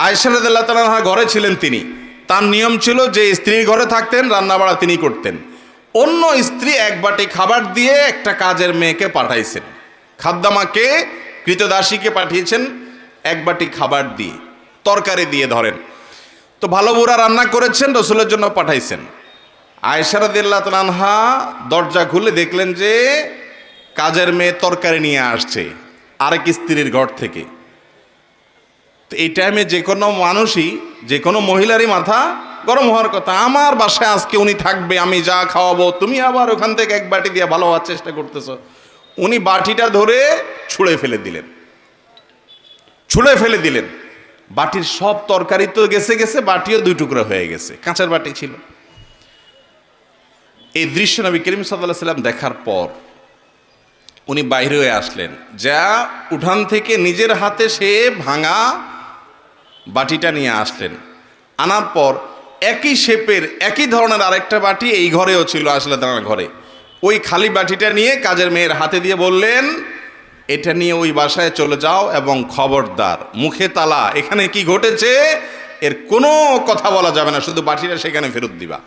আয়েশা রাদিয়াল্লাহু তাআলা আনহা ঘরে ছিলেন, তিনি, তার নিয়ম ছিল যে স্ত্রীর ঘরে থাকতেন, রান্নাবাড়া তিনি করতেন। অন্য স্ত্রী এক বাটি খাবার দিয়ে একটা কাজের মেয়েকে পাঠাইছেন, খাদ্দামাকে কৃতদাসীকে পাঠিয়েছেন এক বাটি খাবার দিয়ে, তরকারি দিয়ে ধরেন। তো ভালো বুড়া রান্না করেছেন, রসুলের জন্য পাঠাইছেন। আয়েশা রাদিয়াল্লাহু তাআলা আনহা দরজা খুলে দেখলেন যে কাজের মেয়ে তরকারি নিয়ে আসছে আরেক স্ত্রীর ঘর থেকে। তো এই টাইমে যে কোনো মানুষই, যে কোনো মহিলারই মাথা গরম হওয়ার কথা, আমার বাসায় আজকে উনি থাকবে, আমি যা খাওয়াবো, তুমি আবার ওখান থেকে এক বাটি দিয়ে ভালো হওয়ার চেষ্টা করতেছো। উনি বাটিটা ধরে ছুঁড়ে ফেলে দিলেন, ছুঁড়ে ফেলে দিলেন। বাটির সব তরকারি তো গেছে গেছে, বাটিও দুই টুকরো হয়ে গেছে, কাঁচের বাটি ছিল। এই দৃশ্য নবী করিম সাল্লাল্লাহু আলাইহি সাল্লাম দেখার পর উনি বাইরে হয়ে আসলেন, যা উঠান থেকে নিজের হাতে সে ভাঙা বাটিটা নিয়ে আসলেন। আনার পর একই শেপের একই ধরনের আরেকটা বাটি এই ঘরেও ছিল, আসলে তার ঘরে, ওই খালি বাটিটা নিয়ে কাজের মেয়ের হাতে দিয়ে বললেন, এটা নিয়ে ওই বাসায় চলে যাও এবং খবরদার মুখে তালা, এখানে কি ঘটেছে এর কোনো কথা বলা যাবে না, শুধু বাটিটা সেখানে ফেরত দিবা।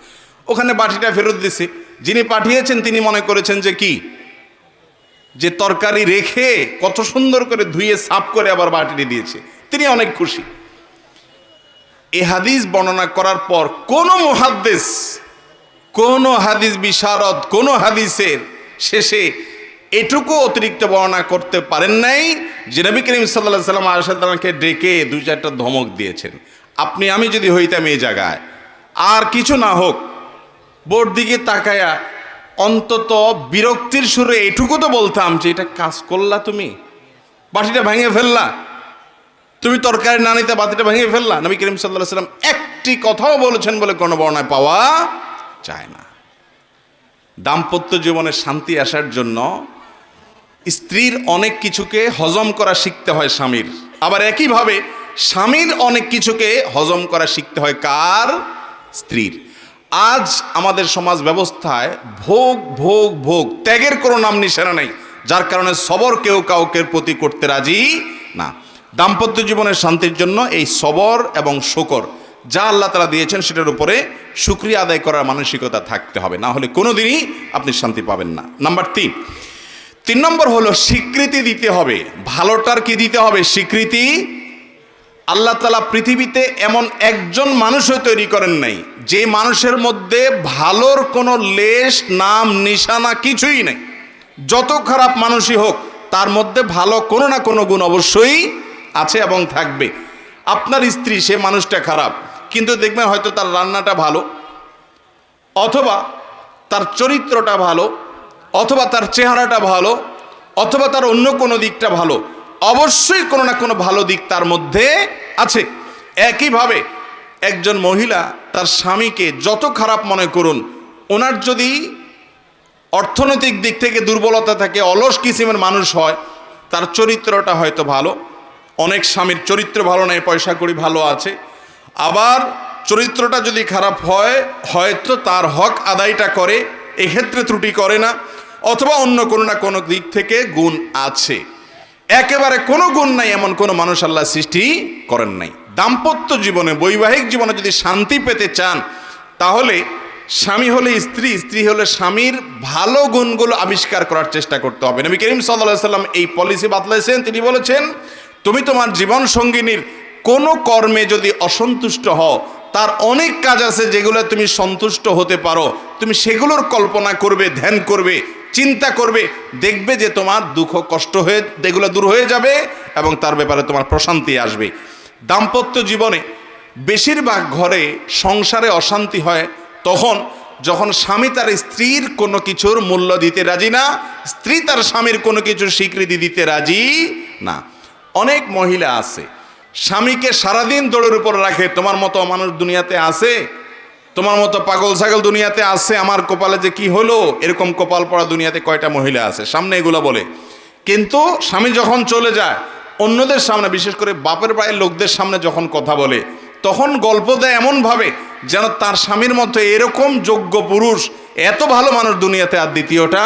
ওখানে বাটিটা ফেরত দিছে। যিনি পাঠিয়েছেন তিনি মনে করেছেন যে কি, যে তরকারি রেখে কত সুন্দর করে ধুয়ে সাফ করে আবার বাটিটি দিয়েছে, তিনি অনেক খুশি। এই হাদিস বর্ণনা করার পর কোনো মুহাদ্দিস, কোনো হাদিস বিশারদ, কোনো হাদিসের শেষে এটুকু অতিরিক্ত বর্ণনা করতে পারেন নাই যে নবী করিম সাল্লাল্লাহু আলাইহি ওয়াসাল্লাম আয়েশা রাদিয়াল্লাহু আনহাকে ডেকে দুই চারটা ধমক দিয়েছেন। আপনি আমি যদি হইতাম এই জায়গায়, আর কিছু না হোক, বোর দিকে তাকায়া অন্তত বিরক্তির সুরে এটুকু তো বলতাম যে এটা কাজ করলা, তুমি বাটিটা ভেঙে ফেললা, তুমি তরকারি না নিতে বাটিটা ভেঙে ফেললা। নবী করিম সাল্লাল্লাহু আলাইহি ওয়াসাল্লাম একটি কথাও বলেছেন বলে কোনো বর্ণনায় পাওয়া যায় না। দাম্পত্য জীবনে শান্তি আসার জন্য স্ত্রীর অনেক কিছুকে হজম করা শিখতে হয় স্বামীর, আবার একইভাবে স্বামীর অনেক কিছুকে হজম করা শিখতে হয় কার? স্ত্রীর। আজ আমাদের সমাজ ব্যবস্থায় ভোগ ভোগ ভোগ, ত্যাগের কোনো নাম নিশানা নেই, যার কারণে সবর কেউ কাউকে প্রতি করতে রাজি না। দাম্পত্য জীবনের শান্তির জন্য এই সবর এবং শকর, যা আল্লাহ তাআলা দিয়েছেন সেটার উপরে শুকরিয়া আদায় করার মানসিকতা থাকতে হবে, না হলে কোনোদিনই আপনি শান্তি পাবেন না। নাম্বার 3 নম্বর হলো স্বীকৃতি দিতে হবে। ভালোটার কি দিতে হবে? স্বীকৃতি। আল্লাহ তাআলা পৃথিবীতে এমন একজন মানুষও তৈরি করেন নাই যে মানুষের মধ্যে ভালোর কোনো লেশ নাম নিশানা কিছুই নেই। যত খারাপ মানুষই হোক তার মধ্যে ভালো কোনো না কোনো গুণ অবশ্যই আছে এবং থাকবে। আপনার স্ত্রী, সে মানুষটা খারাপ, কিন্তু দেখবেন হয়তো তার রান্নাটা ভালো, অথবা তার চরিত্রটা ভালো, অথবা তার চেহারাটা ভালো, অথবা তার অন্য কোনো দিকটা ভালো। অবশ্যই কোনো না কোনো ভালো দিক তার মধ্যে আছে। একইভাবে একজন মহিলা তার স্বামীকে যত খারাপ মনে করুন, ওনার যদি অর্থনৈতিক দিক থেকে দুর্বলতা থাকে, অলস কিসিমের মানুষ হয়, তার চরিত্রটা হয়তো ভালো। অনেক স্বামীর চরিত্র ভালো নয়, পয়সা কড়ি ভালো আছে, আবার চরিত্রটা যদি খারাপ হয় হয়তো তার হক আদায়টা করে, এক্ষেত্রে ত্রুটি করে না, অথবা অন্য কোনো না কোনো দিক থেকে গুণ আছে। একেবারে কোনো গুণ নাই এমন কোনো মানুষ আল্লাহ সৃষ্টি করেন নাই। দাম্পত্য জীবনে, বৈবাহিক জীবনে যদি শান্তি পেতে চান, তাহলে স্বামী হলে স্ত্রী, স্ত্রী হলে স্বামীর ভালো গুণগুলো আবিষ্কার করার চেষ্টা করতে হবে। নবী করিম সাল্লাল্লাহু আলাইহি সাল্লাম এই পলিসি বাতলাইছেন। তিনি বলেছেন, তুমি তোমার জীবন সঙ্গিনীর কোনো কর্মে যদি অসন্তুষ্ট হও, তার অনেক কাজ আছে যেগুলো তুমি সন্তুষ্ট হতে পারো, তুমি সেগুলোর কল্পনা করবে, ধ্যান করবে, চিন্তা করবে, দেখবে যে তোমার দুঃখ কষ্ট হয়ে এগুলো দূর হয়ে যাবে এবং তার ব্যাপারে তোমার প্রশান্তি আসবে। দাম্পত্য জীবনে বেশিরভাগ ঘরে সংসারে অশান্তি হয় তখন যখন স্বামী তার স্ত্রীর কোনো কিছুর মূল্য দিতে রাজি না, স্ত্রী তার স্বামীর কোনো কিছুর স্বীকৃতি দিতে রাজি না। অনেক মহিলা আছে স্বামীকে সারাদিন দৌড়ের উপর রাখে, তোমার মতো মানুষ দুনিয়াতে আছে, তোমার মতো পাগল ছাগল দুনিয়াতে আছে, আমার কপালে যে কি হলো, এরকম কপাল পড়া দুনিয়াতে কয়টা মহিলা আছে, সামনে এগুলো বলে। কিন্তু স্বামী যখন চলে যায় অন্যদের সামনে, বিশেষ করে বাপের বাড়ির লোকদের সামনে যখন কথা বলে, তখন গল্প দেয় এমনভাবে যেন তার স্বামীর মতো এরকম যোগ্য পুরুষ, এত ভালো মানুষ দুনিয়াতে আর দ্বিতীয়টা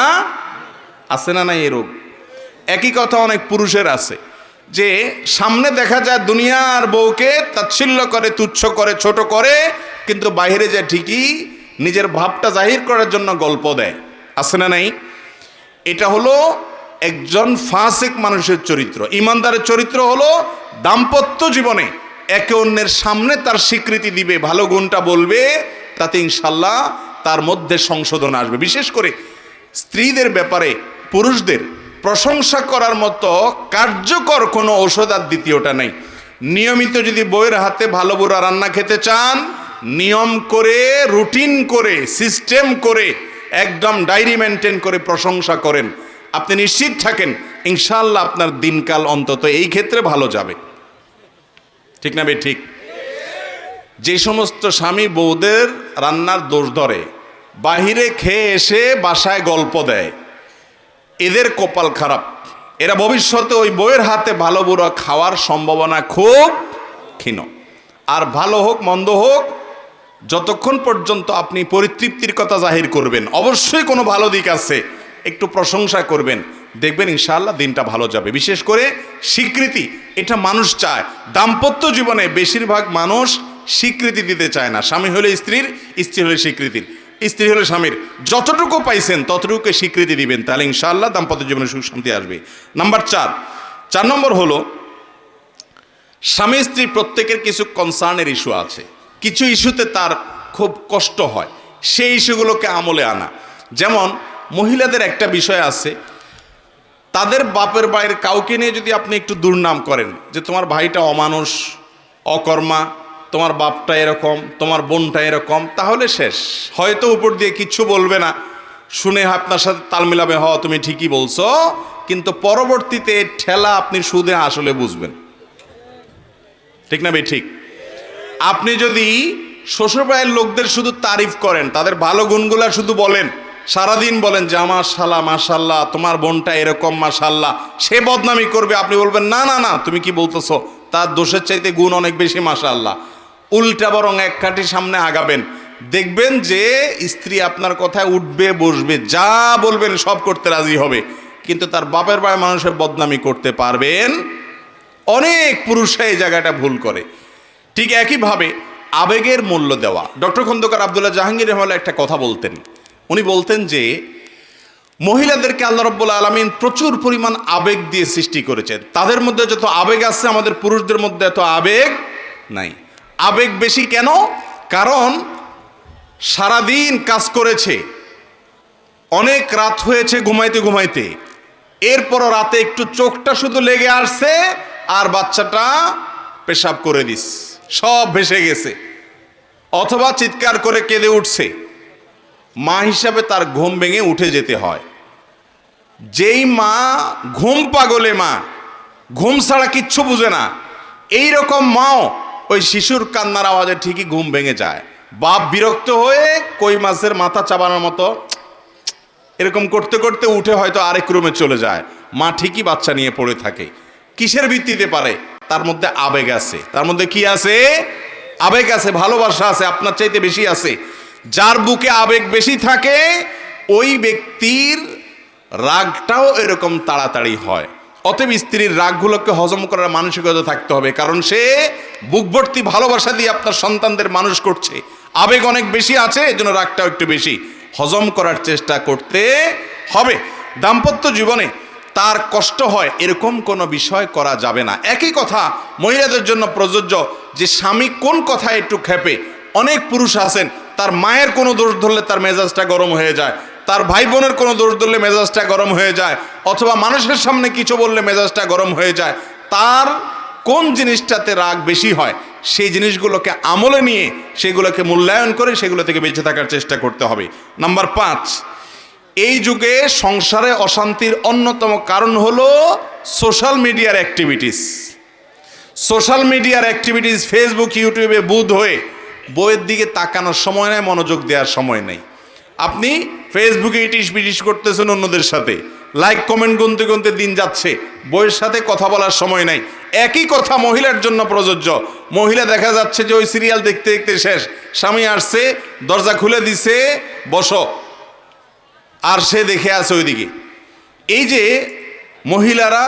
আছে না নাই এরকম। একই কথা অনেক পুরুষের আছে, যে সামনে দেখা যায় দুনিয়ার বউকে তাচ্ছিল্য করে, তুচ্ছ করে, ছোট করে, কিন্তু বাইরে যায় ঠিকই নিজের ভাবটা জাহির করার জন্য গল্প দেয়। আছে না নাই? এটা হলো একজন ফাসিক মানুষের চরিত্র। ইমানদারের চরিত্র হলো দাম্পত্য জীবনে একে অন্যের সামনে তার স্বীকৃতি দিবে, ভালো গুণটা বলবে, তাতে ইনশাল্লাহ তার মধ্যে সংশোধন আসবে। বিশেষ করে স্ত্রীদের ব্যাপারে পুরুষদের প্রশংসা করার মতো কার্যকর কোনো ঔষধ আর দ্বিতীয়টা নেই। নিয়মিত যদি বউয়ের হাতে ভালো বুড়া রান্না খেতে চান, নিয়ম করে, রুটিন করে, সিস্টেম করে, একদম ডায়েরি মেনটেন করে প্রশংসা করেন, আপনি নিশ্চিত থাকেন ইনশাআল্লাহ আপনার দিনকাল অন্তত এই ক্ষেত্রে ভালো যাবে। ঠিক না ভাই? ঠিক। যে সমস্ত স্বামী বউদের রান্নার দোষ ধরে, বাহিরে খেয়ে এসে বাসায় গল্প দেয়, এদের কপাল খারাপ। এরা ভবিষ্যতে ওই বউয়ের হাতে ভালো বুড়ো খাওয়ার সম্ভাবনা খুব ক্ষীণ। আর ভালো হোক মন্দ হোক, যতক্ষণ পর্যন্ত আপনি পরিতৃপ্তির কথা জাহির করবেন, অবশ্যই কোনো ভালো দিক আছে, একটু প্রশংসা করবেন, দেখবেন ইনশাআল্লাহ দিনটা ভালো যাবে। বিশেষ করে স্বীকৃতি, এটা মানুষ চায়। দাম্পত্য জীবনে বেশিরভাগ মানুষ স্বীকৃতি দিতে চায় না। স্বামী হলে স্ত্রীর, স্ত্রী হলে স্বীকৃতির, স্ত্রী হলে স্বামীর। যতটুকু পাইছেন ততটুকু স্বীকৃতি দিবেন, তাহলে ইনশাআল্লাহ দাম্পত্য জীবনে সুখ শান্তি আসবে। নাম্বার 4 নম্বর হলো স্বামী স্ত্রী প্রত্যেকের কিছু কনসার্নের ইস্যু আছে, কিছু ইস্যুতে তার খুব কষ্ট হয়, সেই ইস্যুগুলোকে আমলে আনা। যেমন মহিলাদের একটা বিষয় আছে, তাদের বাপের বাড়ির কাউকে নিয়ে যদি আপনি একটু দুর্নাম করেন, যে তোমার ভাইটা অমানুষ, অকর্মা, তোমার বাপটা এরকম, তোমার বোনটা এরকম, তাহলে শেষ। হয়তো উপর দিয়ে কিচ্ছু বলবে না, শুনে আপনার সাথে তাল মিলাবে, তুমি ঠিকই বলছো, কিন্তু পরবর্তীতে ঠেলা আপনি সুদে আসলে বুঝবেন। ঠিক না ভাই? ঠিক। আপনি যদি শ্বশুরবাড়ির লোকদের শুধু তারিফ করেন, তাদের ভালো গুণগুলা শুধু বলেন, সারাদিন বলেন যে মাশাআল্লাহ মাশাআল্লাহ তোমার বোনটা এরকম মাশাআল্লাহ, সে বদনামি করবে, আপনি বলবেন না না না তুমি কি বলতেছো, তার দোষের চাইতে গুণ অনেক বেশি মাশাআল্লাহ। উল্টা বরং এক কাঠি সামনে আগাবেন, দেখবেন যে স্ত্রী আপনার কথায় উঠবে বসবে, যা বলবেন সব করতে রাজি হবে, কিন্তু তার বাপের বাড়ির মানুষের বদনামি করতে পারবেন। অনেক পুরুষ এই জায়গাটা ভুল করে। ঠিক একইভাবে আবেগের মূল্য দেওয়া। ডক্টর খন্দকার আব্দুল্লাহ জাহাঙ্গীর রহমাল্লাহ একটা কথা বলতেন। উনি বলতেন যে মহিলাদেরকে আল্লাহ রাব্বুল আলামিন প্রচুর পরিমাণ আবেগ দিয়ে সৃষ্টি করেছেন। তাদের মধ্যে যত আবেগ আছে আমাদের পুরুষদের মধ্যে এত আবেগ নাই। আবেগ বেশি কেন? কারণ সারাদিন কাজ করেছে, অনেক রাত হয়েছে ঘুমাইতে ঘুমাইতে, এরপরও রাতে একটু চোখটা শুধু লেগে আসছে আর বাচ্চাটা পেশাব করে দিস, সব ভেসে গেছে, অথবা চিৎকার করে কেঁদে উঠছে। মা হিসাবে তার ঘুম ভেঙে উঠে যেতে হয়। যেই মা ঘুম পাগলে মা, ঘুম ছাড়া কিচ্ছু বুঝে না, এই রকম মাও ওই শিশুর কান্নার আওয়াজে ঠিকই ঘুম ভেঙে যায়। বাপ বিরক্ত হয়ে কই মাছের মাথা চাবানোর মতো এরকম করতে করতে উঠে হয়তো আরেক রুমে চলে যায়। মা ঠিকই বাচ্চা নিয়ে পড়ে থাকে। কিসের ভিত্তিতে পারে? তার মধ্যে আবেগ আছে। তার মধ্যে কি আছে? আবেগ আছে, ভালোবাসা আছে, আপনার চাইতে বেশি আছে। যার বুকে আবেগ বেশি থাকে ওই ব্যক্তির রাগটাও এরকম তাড়াতাড়ি হয়। অতএব স্ত্রীর রাগগুলোকে হজম করার মানসিকতা থাকতে হবে, কারণ সে বুক ভর্তি ভালোবাসা দিয়ে আপনার সন্তানদের মানুষ করছে। আবেগ অনেক বেশি আছে, এজন্য রাগটাও একটু বেশি। হজম করার চেষ্টা করতে হবে। দাম্পত্য জীবনে তার কষ্ট হয় এরকম কোনো বিষয় করা যাবে না। একই কথা মহিলাদের জন্য প্রযোজ্য, যে স্বামী কোন কথায় একটু খেপে। অনেক পুরুষ আছেন তার মায়ের কোনো দোষ ধরলে তার মেজাজটা গরম হয়ে যায়, তার ভাই বোনের কোনো দোষ ধরলে মেজাজটা গরম হয়ে যায়, অথবা মানুষের সামনে কিছু বললে মেজাজটা গরম হয়ে যায়। তার কোন জিনিসটাতে রাগ বেশি হয় সেই জিনিসগুলোকে আমলে নিয়ে সেগুলোকে মূল্যায়ন করে সেগুলো থেকে বেঁচে থাকার চেষ্টা করতে হবে। নাম্বার 5, এই যুগে সংসারে অশান্তির অন্যতম কারণ হলো সোশ্যাল মিডিয়ার অ্যাক্টিভিটিস। সোশ্যাল মিডিয়ার অ্যাক্টিভিটিস, ফেসবুক ইউটিউবে বুঁদ হয়ে বইয়ের দিকে তাকানোর সময় নেই, মনোযোগ দেওয়ার সময় নেই। আপনি ফেসবুকে ইটিস পিটিস করতেছেন অন্যদের সাথে, লাইক কমেন্ট গুনতে গুনতে দিন যাচ্ছে, বইয়ের সাথে কথা বলার সময় নাই। একই কথা মহিলার জন্য প্রযোজ্য। মহিলা দেখা যাচ্ছে যে ওই সিরিয়াল দেখতে দেখতে শেষ, স্বামী আসছে, দরজা খুলে দিছে, বসো, আর সে দেখে আছে ওইদিকে। এই যে মহিলারা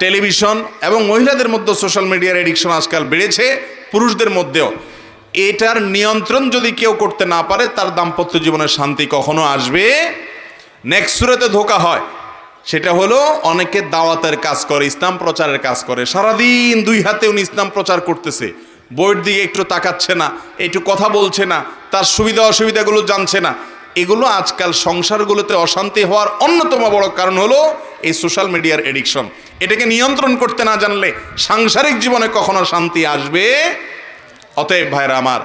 টেলিভিশন এবং মহিলাদের মধ্যে সোশ্যাল মিডিয়ার এডিকশন আজকাল বেড়েছে, পুরুষদের মধ্যেও। এটার নিয়ন্ত্রণ যদি কেউ করতে না পারে তার দাম্পত্য জীবনের শান্তি কখনো আসবে। নেক্সট সুরাতে ধোঁকা হয়, সেটা হলো অনেকে দাওয়াতের কাজ করে, ইসলাম প্রচারের কাজ করে, সারাদিন 2 হাতে উনি ইসলাম প্রচার করতেছে, বইয়ের দিকে একটু তাকাচ্ছে না, একটু কথা বলছে না, তার সুবিধা অসুবিধাগুলো জানছে না। এগুলো আজকাল সংসারগুলোতে অশান্তি হওয়ার অন্যতম বড় কারণ হলো এই সোশ্যাল মিডিয়ার এডিকশন। এটাকে নিয়ন্ত্রণ করতে না জানলে সাংসারিক জীবনে কখনো শান্তি আসবে। অতএব ভাইরা আমার,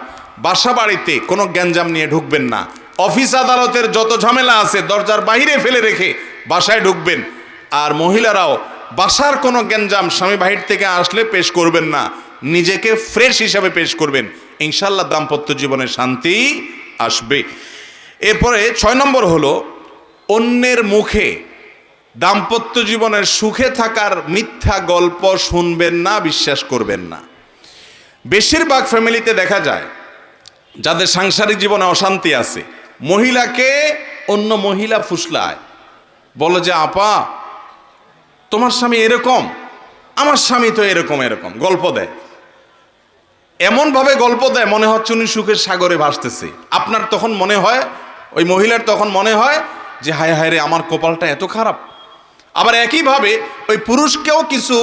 বাসা বাড়িতে কোনো গ্যাঞ্জাম নিয়ে ঢুকবেন না। অফিস আদালতের যত ঝামেলা আছে দরজার বাইরে ফেলে রেখে বাসায় ঢুকবেন। আর মহিলারাও বাসার কোনো গ্যাঞ্জাম স্বামী বাহির থেকে আসলে পেশ করবেন না, নিজেকে ফ্রেশ হিসাবে পেশ করবেন। ইনশাল্লাহ দাম্পত্য জীবনে শান্তি আসবে। এরপরে 6 নম্বর হলো অন্যের মুখে দাম্পত্য জীবনের সুখে থাকার মিথ্যা গল্প শুনবেন না, বিশ্বাস করবেন না। বেশিরভাগ ফ্যামিলিতে দেখা যায় যাদের সাংসারিক জীবনে অশান্তি আছে, মহিলাকে অন্য মহিলা ফুসলায়, বলে যে আপা তোমার স্বামী এরকম, আমার স্বামী তো এরকম এরকম, গল্প দেয়। এমনভাবে গল্প দেয় মনে হচ্ছে উনি সুখের সাগরে ভাসতেছে। আপনার তখন মনে হয়, ওই মহিলার তখন মনে হয় যে হায় হায় রে, আমার কপালটা এত খারাপ। আবার একইভাবে ওই পুরুষকেও কিছু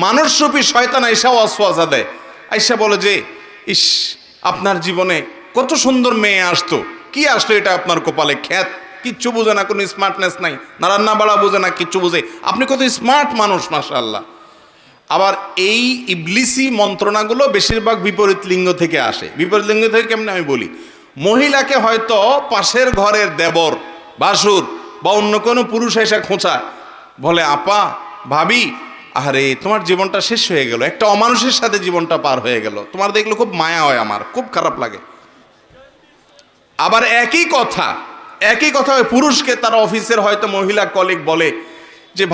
মানুষরূপী শয়তান আইসা ওয়াসওয়াসা দেয়, আইসা বলে যে ইস, আপনার জীবনে কত সুন্দর মেয়ে আসতো, কি আসলো এটা আপনার কপালে, খ্যাত, কিচ্ছু বোঝে না, কোনো স্মার্টনেস নাই, না রান্না বাড়া বোঝে না, কিচ্ছু বোঝে, আপনি কত স্মার্ট মানুষ, মাশাআল্লাহ। আবার এই ইবলিসি মন্ত্রণাগুলো বেশিরভাগ বিপরীত লিঙ্গ থেকে আসে। বিপরীত লিঙ্গ থেকে কেমন আমি বলি, মহিলাকে হয়তো পাশের ঘরের দেবর, ভাসুর বা অন্য কোনো পুরুষ এসে খোঁচা, বলে আপা, ভাবি, আরে তোমার জীবনটা শেষ হয়ে গেল, একটা অমানুষের সাথে জীবনটা পার হয়ে গেল, তোমার দেখলে খুব মায়া হয়, আমার খুব খারাপ লাগে। আবার একই কথা ওই পুরুষকে তার অফিসের হয়তো মহিলা কলিগ বলে যে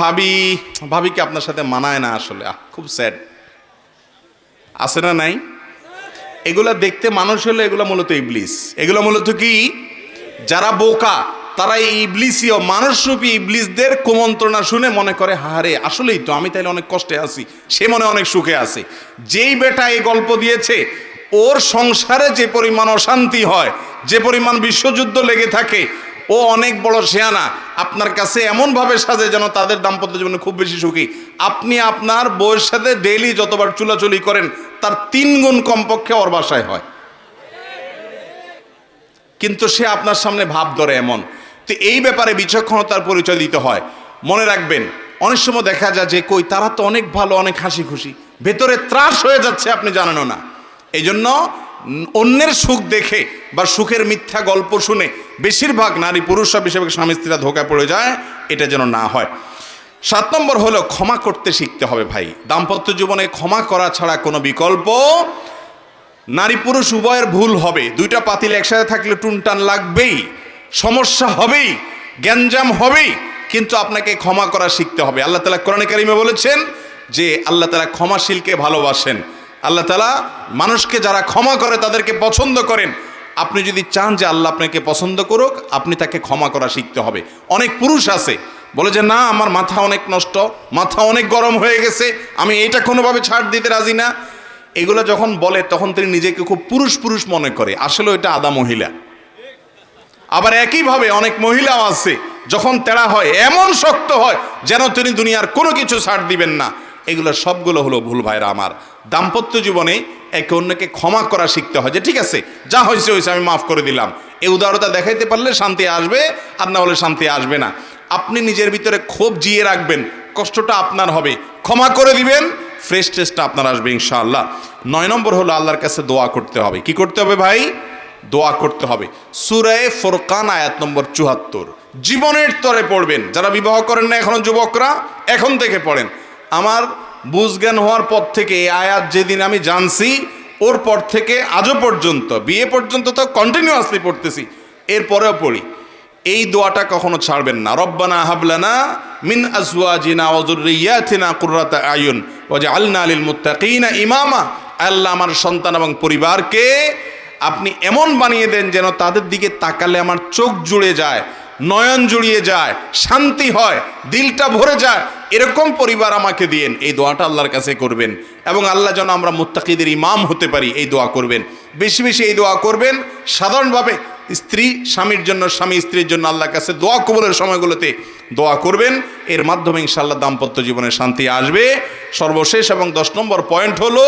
ভাবিকে আপনার সাথে মানায় না, আসলে খুব স্যাড। আছে না নাই? এগুলা দেখতে মানুষ হলে এগুলো মূলত ইবলিস। এগুলো মূলত কি, যারা বোকা তারা এই ইবলিসীয় মানুষরূপী ইবলিসদের কুমন্ত্রণা শুনে মনে করে হারে আসলেই তো আমি তাইলে অনেক কষ্টে আছি, সে মনে অনেক সুখে আছে। যেই বেটা এই গল্প দিয়েছে ওর সংসারে যে পরিমাণ অশান্তি হয়, যে পরিমাণ বিশ্বযুদ্ধ লেগে থাকে, ও অনেক বড় শেয়ানা আপনার কাছে এমনভাবে সাজে যেন তাদের দাম্পত্য জীবনে খুব বেশি সুখী। আপনি আপনার বউয়ের সাথে ডেইলি যতবার চুলাচুলি করেন তার 3 গুণ কমপক্ষে ওর বাসায় হয়, কিন্তু সে আপনার সামনে ভাব ধরে এমন। তো এই ব্যাপারে বিচক্ষণতার পরিচয় দিতে হয়। মনে রাখবেন, অনেক সময় দেখা যায় যে কই তারা তো অনেক ভালো, অনেক হাসি খুশি, ভেতরে ত্রাস হয়ে যাচ্ছে, আপনি জানেনও না। এই জন্য অন্যের সুখ দেখে বা সুখের মিথ্যা গল্প শুনে বেশিরভাগ নারী পুরুষরা, বেশিরভাগ স্বামী স্ত্রীরা ধোঁকা পড়ে যায়, এটা যেন না হয়। 7 নম্বর হলো ক্ষমা করতে শিখতে হবে ভাই। দাম্পত্য জীবনে ক্ষমা করা ছাড়া কোনো বিকল্প, নারী পুরুষ উভয়ের ভুল হবে, 2টা পাতিল একসাথে থাকলে টুনটান লাগবেই, সমস্যা হবেই, গ্যাঞ্জাম হবেই, কিন্তু আপনাকে ক্ষমা করা শিখতে হবে। আল্লাহ তাআলা কোরআনে কারিমে বলেছেন যে আল্লাহ তাআলা ক্ষমাশীলকে ভালোবাসেন। আল্লাহ তাআলা মানুষকে যারা ক্ষমা করে তাদেরকে পছন্দ করেন। আপনি যদি চান যে আল্লাহ আপনাকে পছন্দ করুক, আপনি তাকে ক্ষমা করা শিখতে হবে। অনেক পুরুষ আছে বলে যে না, আমার মাথা অনেক নষ্ট, মাথা অনেক গরম হয়ে গেছে, আমি এটা কোনোভাবে ছাড় দিতে রাজি না। এগুলো যখন বলে তখন তিনি নিজেকে খুব পুরুষ পুরুষ মনে করে, আসলে এটা আদা মহিলা। আবার একইভাবে অনেক মহিলাও আছে, যখন তেড়া হয় এমন শক্ত হয় যেন তিনি দুনিয়ার কোনো কিছু ছাড় দিবেন না। এগুলো সবগুলো হলো ভুল ভাইরা আমার। দাম্পত্য জীবনে একে অন্যকে ক্ষমা করা শিখতে হয়, যে ঠিক আছে যা হয়েছে হয়েছে, আমি মাফ করে দিলাম। এই উদারতা দেখাইতে পারলে শান্তি আসবে, আর না হলে শান্তি আসবে না। আপনি নিজের ভিতরে ক্ষোভ জিয়ে রাখবেন, কষ্টটা আপনার হবে, ক্ষমা করে দিবেন, ফ্রেশ টেস্টটা আপনার আসবে ইনশাআল্লাহ। 9 নম্বর হলো আল্লাহর কাছে দোয়া করতে হবে। কি করতে হবে ভাই? দোয়া করতে হবে। সূরা ফুরকান আয়াত নম্বর 74 জীবনের তরে পড়বেন। যারা বিবাহ করেন না এখনো, যুবকরা এখন থেকে পড়েন। আমার বুঝজ্ঞান হওয়ার পর থেকে এই আয়াত যেদিন আমি জানছি, ওর পর থেকে আজও পর্যন্ত, বিয়ে পর্যন্ত তো কন্টিনিউয়াসলি পড়তেছি, এরপরেও পড়ি। এই দোয়াটা কখনো ছাড়বেন না। রব্বানা হাবলানা মিন আজওয়াজিনা ওয়া যুররিয়াতিনা কুররাতা আয়ুন ওয়াজআলনা লিল মুত্তাকিনা ইমামা। আল্লাহ, আমার সন্তান এবং পরিবারকে আপনি এমন বানিয়ে দেন যেন তাদের দিকে তাকালে আমার চোখ জুড়ে যায়, নয়ন জুড়িয়ে যায়, শান্তি হয়, দিলটা ভরে যায়, এরকম পরিবার আমাকে দিয়েন। এই দোয়াটা আল্লাহর কাছে করবেন, এবং আল্লাহ যেন আমরা মুত্তাকিদের ইমাম হতে পারি, এই দোয়া করবেন। বেশি বেশি এই দোয়া করবেন। সাধারণভাবে স্ত্রী স্বামীর জন্য, স্বামী স্ত্রীর জন্য আল্লাহর কাছে দোয়া কবুলের সময়গুলোতে দোয়া করবেন। এর মাধ্যমে ইনশাআল্লাহ দাম্পত্য জীবনে শান্তি আসবে। সর্বশেষ এবং 10 নম্বর পয়েন্ট হলো,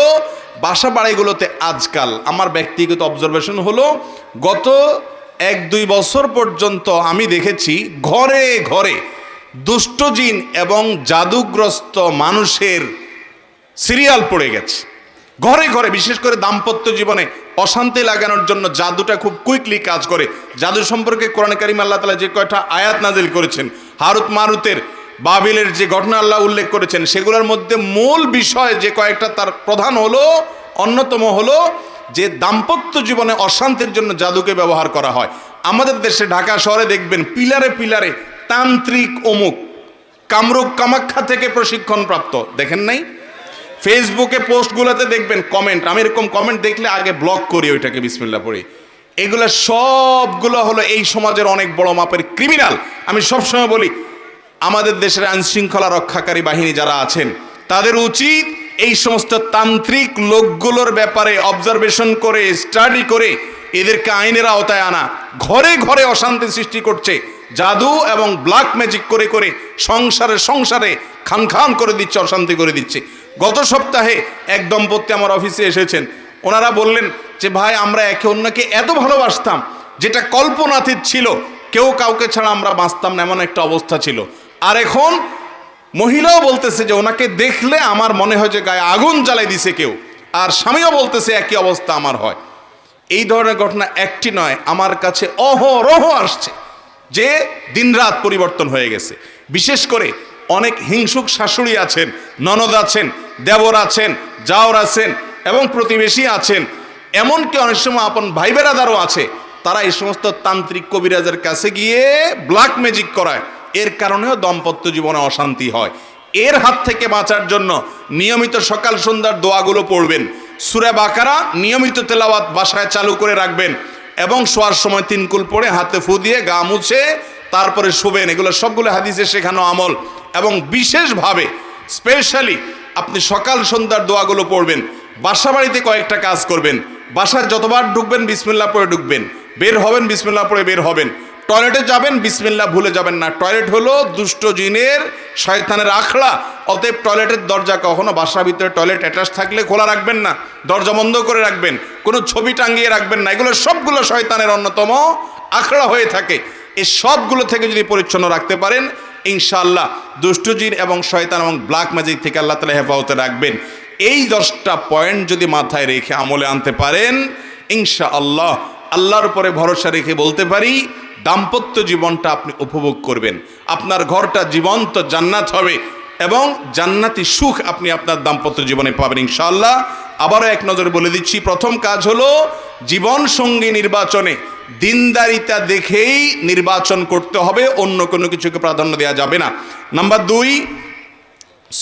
বাসা বাড়িগুলোতে আজকাল আমার ব্যক্তিগত অবজারভেশন হলো, গত 1-2 বছর পর্যন্ত আমি দেখেছি ঘরে ঘরে দুষ্ট জিন এবং জাদুগ্রস্ত মানুষের সিরিয়াল পড়ে গেছে। ঘরে ঘরে, বিশেষ করে দাম্পত্য জীবনে অশান্তি লাগানোর জন্য জাদুটা খুব কুইকলি কাজ করে। জাদু সম্পর্কে কোরআনে কারিমে আল্লাহ তাআলা যে কয়টা আয়াত নাজিল করেছেন, হারুত মারুতের, বাবিলের যে ঘটনা আল্লাহ উল্লেখ করেছেন, সেগুলোর মধ্যে মূল বিষয় যে কয়েকটা, তার প্রধান হলো, অন্যতম হলো যে দাম্পত্য জীবনে অশান্তির জন্য জাদুকে ব্যবহার করা হয়। আমাদের দেশে ঢাকা শহরে দেখবেন পিলারে পিলারে তান্ত্রিক অমুক, কামরূপ কামাখ্যা থেকে প্রশিক্ষণপ্রাপ্ত, দেখেন নাই? ফেসবুকে পোস্টগুলোতে দেখবেন কমেন্ট, আমি এরকম কমেন্ট দেখলে আগে ব্লক করি ওইটাকে, বিসমিল্লাহ পড়ি। এগুলো সবগুলো হলো এই সমাজের অনেক বড় মাপের ক্রিমিনাল। আমি সবসময় বলি, আমাদের দেশের আইনশৃঙ্খলা রক্ষাকারী বাহিনী যারা আছেন, তাদের উচিত এই সমস্ত তান্ত্রিক লোকগুলোর ব্যাপারে অবজারভেশন করে, স্টাডি করে এদেরকে আইনের আওতায় আনা। ঘরে ঘরে অশান্তি সৃষ্টি করছে, জাদু এবং ব্ল্যাক ম্যাজিক করে করে সংসারে সংসারে খান খান করে দিচ্ছে, অশান্তি করে দিচ্ছে। গত সপ্তাহে এক দম্পতি আমার অফিসে এসেছেন। ওনারা বললেন যে ভাই, আমরা একে অন্যকে এত ভালোবাসতাম, যেটা কল্পনাতীত ছিল, কেউ কাউকে ছাড়া আমরা বাঁচতাম না, এমন একটা অবস্থা ছিল। আর এখন মহিলাও বলতেছে যে ওনাকে দেখলে আমার মনে হয় যে গায়ে আগুন জ্বালাই দিছে কেউ, আর স্বামীও বলতেছে একই অবস্থা আমার হয়। এই ধরনের ঘটনা একটি নয়, আমার কাছে অহরহ আসছে যে দিনরাত পরিবর্তন হয়ে গেছে। বিশেষ করে অনেক হিংসুক শাশুড়ি আছেন, ননদ আছেন, দেবর আছেন, জাওর আছেন এবং প্রতিবেশী আছেন, এমনকি অনেক সময় আপন ভাই বেরাদারও আছে। তারা এই সমস্ত তান্ত্রিক কবিরাজের কাছে গিয়ে ব্ল্যাক ম্যাজিক করায়। এর কারণেও দাম্পত্য জীবনে অশান্তি হয়। এর হাত থেকে বাঁচার জন্য নিয়মিত সকাল সন্ধ্যার দোয়াগুলো পড়বেন। সূরা বাকারা নিয়মিত তেলাওয়াত বাসায় চালু করে রাখবেন, এবং শোয়ার সময় 3 কুল পড়ে হাতে ফু দিয়ে গা মুছে তারপরে শোবেন। এগুলো সবগুলো হাদিসে শেখানো আমল। এবং বিশেষভাবে স্পেশালি আপনি সকাল সন্ধ্যার দোয়াগুলো পড়বেন। বাসা বাড়িতে কয়েকটা কাজ করবেন। বাসায় যতবার ঢুকবেন বিসমিল্লাহ পড়ে ঢুকবেন, বের হবেন বিসমিল্লাহ পড়ে বের হবেন, টয়লেটে যাবেন বিসমিল্লাহ ভুলে যাবেন না। টয়লেট হলো দুষ্ট জিনের, শয়তানের আখড়া। অতএব টয়লেটের দরজা কখনো, বাসার ভিতরে টয়লেট অ্যাটাচ থাকলে খোলা রাখবেন না, দরজা বন্ধ করে রাখবেন, কোনো ছবি টাঙিয়ে রাখবেন না। এগুলো সবগুলো শয়তানের অন্যতম আখড়া হয়ে থাকে। এই সবগুলো থেকে যদি পরিচ্ছন্ন রাখতে পারেন, ইনশাআল্লাহ দুষ্ট জিন এবং শয়তান এবং ব্ল্যাক ম্যাজিক থেকে আল্লাহ তাআলা হেফাজতে রাখবেন। এই 10টা পয়েন্ট যদি মাথায় রেখে আমলে আনতে পারেন, ইনশাআল্লাহ আল্লাহর উপরে ভরসা রেখে বলতে পারি দাম্পত্য জীবনটা আপনি উপভোগ করবেন। আপনার ঘরটা জীবন্ত জান্নাত হবে এবং জান্নাতি সুখ আপনি আপনার দাম্পত্য জীবনে পাবেন ইনশাআল্লাহ। আবারও এক নজরে বলে দিচ্ছি, প্রথম কাজ হলো জীবন সঙ্গী নির্বাচনে দিনদারিতা দেখেই নির্বাচন করতে হবে, অন্য কোনো কিছুকে প্রাধান্য দেওয়া যাবে না। নাম্বার 2,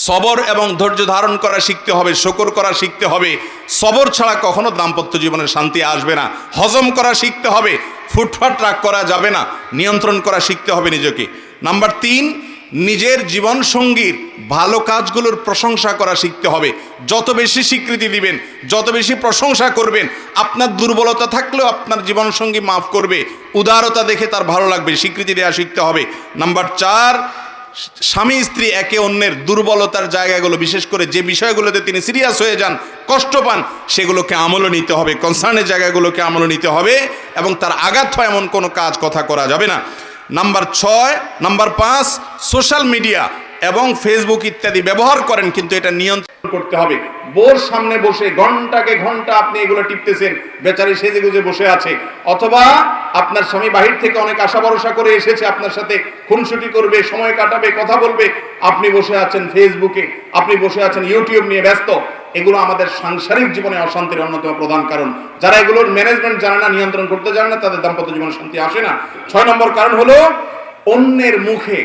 সবর এবং ধৈর্য ধারণ করা শিখতে হবে, শুকর করা শিখতে হবে। সবর ছাড়া কখনো দাম্পত্য জীবনের শান্তি আসবে না। হজম করা শিখতে হবে, ফুটফাট রাগ করা যাবে না, নিয়ন্ত্রণ করা শিখতে হবে নিজেকে। নাম্বার 3, নিজের জীবন সঙ্গীর ভালো কাজগুলোর প্রশংসা করা শিখতে হবে। যত বেশি স্বীকৃতি দিবেন, যত বেশি প্রশংসা করবেন, আপনার দুর্বলতা থাকলেও আপনার জীবন সঙ্গী মাফ করবে। উদারতা দেখে তার ভালো লাগবে, স্বীকৃতি দেওয়া শিখতে হবে। নাম্বার 4, স্বামী স্ত্রী একে অন্যের দুর্বলতার জায়গাগুলো, বিশেষ করে যে বিষয়গুলোতে তিনি সিরিয়াস হয়ে যান, কষ্ট পান, সেগুলোকে আমলে নিতে হবে, কনসার্নের জায়গাগুলোকে আমলে নিতে হবে এবং তার আঘাত হয় এমন কোনো কাজ কথা করা যাবে না। নাম্বার 5, সোশ্যাল মিডিয়া এবং ফেসবুক ইত্যাদি ব্যবহার করেন, কিন্তু এটা নিয়ন্ত্রণ করতে হবে। বোর সামনে বসে ঘন্টাকে ঘন্টা আপনি এগুলো টিপতেছেন, বেচারি সেজে গুজে বসে আছে, অথবা আপনার স্বামী বাহির থেকে অনেক আশা ভরসা করে এসেছে, আপনার সাথে খুনসুটি করবে, সময় কাটাবে, কথা বলবে, আপনি বসে আছেন ফেসবুকে, আপনি বসে আছেন ইউটিউব নিয়ে ব্যস্ত। এগুলো আমাদের সাংসারিক জীবনে অশান্তির অন্যতম প্রধান কারণ। যারা এগুলোর ম্যানেজমেন্ট জানে না, নিয়ন্ত্রণ করতে জানে না, তাদের দাম্পত্য জীবনে শান্তি আসে না। 6 নম্বর কারণ হলো অন্যের মুখে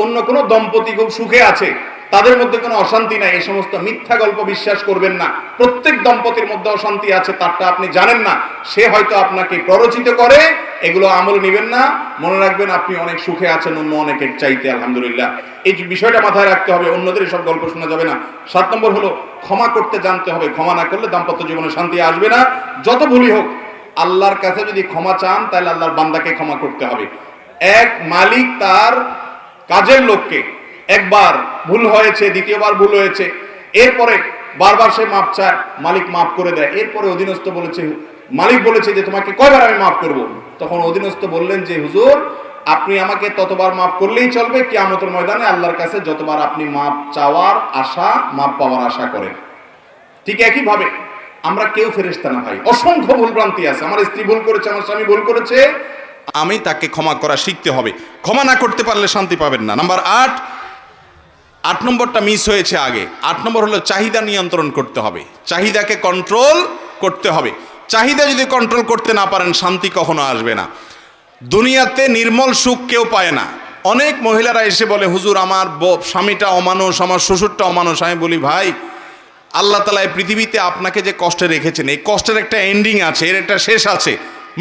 অন্য কোনো দম্পতি খুব সুখে আছে, তাদের মধ্যে কোনো অশান্তি নাই, এই সমস্ত মিথ্যা গল্প বিশ্বাস করবেন না। প্রত্যেক দম্পতির মধ্যে অশান্তি আছে, তারটা আপনি জানেন না, সে হয়তো আপনাকে প্ররোচিত করে, এগুলো আমল নেবেন না। মনে রাখবেন আপনি অনেক সুখে আছেন অন্য অনেকের চাইতে, আলহামদুলিল্লাহ। এই বিষয়টা মাথায় রাখতে হবে, অন্যদের সব গল্প শোনা যাবে না। 7 নম্বর হলো ক্ষমা করতে জানতে হবে। ক্ষমা না করলে দাম্পত্য জীবনে শান্তি আসবে না। যত ভুলই হোক, আল্লাহর কাছে যদি ক্ষমা চান, তাহলে আল্লাহর বান্দাকে ক্ষমা করতে হবে। এক মালিক তার কাজের লোককে, একবার ভুল হয়েছে, দ্বিতীয়বার ভুল হয়েছে, এরপরে বারবার সে মাপ চায়, মালিক মাফ করে দেয়। এরপরে অধীনস্থ বলেছে, মালিক বলেছে যে তোমাকে কয়বার আমি মাফ করব? তখন অধীনস্থ বললেন যে হুজুর, আপনি আমাকে ততবার মাফ করলেই চলবে, কিয়ামতের ময়দানে আল্লাহর কাছে যতবার আপনি মাপ চাওয়ার আশা, মাপ পাওয়ার আশা করেন। ঠিক একইভাবে আমরা কেউ ফেরেশতা না ভাই, অসংখ্য ভুলভ্রান্তি আছে। আমার স্ত্রী ভুল করেছে, আমার স্বামী ভুল করেছে, আমি তাকে ক্ষমা করা শিখতে হবে। ক্ষমা না করতে পারলে শান্তি পাবেন না। নাম্বার 8 নম্বরটা মিস হয়েছে আগে। 8 নম্বর হলো চাহিদা নিয়ন্ত্রণ করতে হবে, চাহিদাকে কন্ট্রোল করতে হবে। চাহিদা যদি কন্ট্রোল করতে না পারেন, শান্তি কখনো আসবে না। দুনিয়াতে নির্মল সুখ কেউ পায় না। অনেক মহিলারা এসে বলে হুজুর আমার স্বামীটা অমানুষ, আমার শ্বশুরটা অমানুষ। আমি বলি ভাই, আল্লাহ তাআলা এই পৃথিবীতে আপনাকে যে কষ্টে রেখেছেন, এই কষ্টের একটা এন্ডিং আছে, এর একটা শেষ আছে।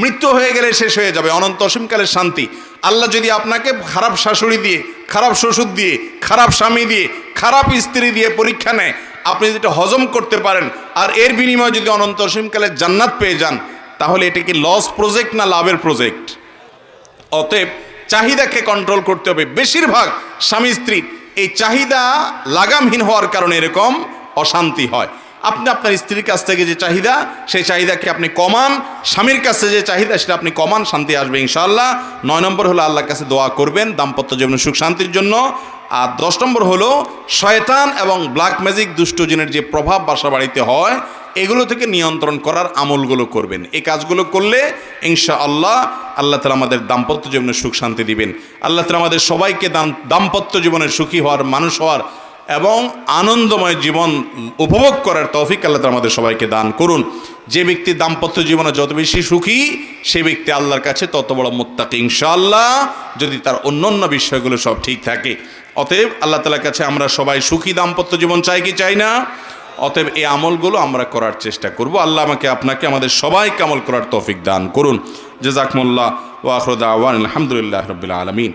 মৃত্যু হয়ে গেলে শেষ হয়ে যাবে, অনন্ত অসীমকালের শান্তি। আল্লাহ যদি আপনাকে খারাপ শাশুড়ি দিয়ে, খারাপ শ্বশুর দিয়ে, খারাপ স্বামী দিয়ে, খারাপ স্ত্রী দিয়ে পরীক্ষা নেয়, আপনি যেটা হজম করতে পারেন আর এর বিনিময়ে যদি অনন্ত অসীমকালের জান্নাত পেয়ে যান, তাহলে এটা কি লস প্রজেক্ট না লাভের প্রজেক্ট? অতএব চাহিদাকে কন্ট্রোল করতে হবে। বেশিরভাগ স্বামী স্ত্রী এই চাহিদা লাগামহীন হওয়ার কারণে এরকম অশান্তি হয়। আপনি আপনার স্ত্রীর কাছ থেকে যে চাহিদা, সেই চাহিদাকে আপনি কমান, স্বামীর কাছে যে চাহিদা সেটা আপনি কমান, শান্তি আসবে ইনশাআল্লাহ। 9 নম্বর হলো আল্লাহর কাছে দোয়া করবেন দাম্পত্য জীবনের সুখ শান্তির জন্য। আর 10 নম্বর হলো শয়তান এবং ব্ল্যাক ম্যাজিক, দুষ্ট জিনের যে প্রভাব বাসা বাড়িতে হয়, এগুলো থেকে নিয়ন্ত্রণ করার আমলগুলো করবেন। এই কাজগুলো করলে ইনশাআল্লাহ আল্লাহ তাআলা আমাদের দাম্পত্য জীবনের সুখ শান্তি দিবেন। আল্লাহ তাআলা আমাদের সবাইকে দাম্পত্য জীবনের সুখী হওয়ার, মানুষ হওয়ার এবং আনন্দময় জীবন উপভোগ করার তৌফিক আল্লাহ তাআলা আমাদের সবাইকে দান করুন। যে ব্যক্তি দাম্পত্য জীবনে যত বেশি সুখী, সে ব্যক্তি আল্লাহর কাছে তত বড় মুত্তাকি ইনশাআল্লাহ, যদি তার অন্যান্য বিষয়গুলো সব ঠিক থাকে। অতএব আল্লাহ তাআলার কাছে আমরা সবাই সুখী দাম্পত্য জীবন চাই কি চাই না? অতএব এই আমলগুলো আমরা করার চেষ্টা করব। আল্লাহ আমাকে, আপনাকে, আমাদের সবাইকে আমল করার তৌফিক দান করুন। জাযাকুমুল্লাহ ওয়া আখিরু দাওয়ানা আলহামদুলিল্লাহি রাব্বিল আলামিন।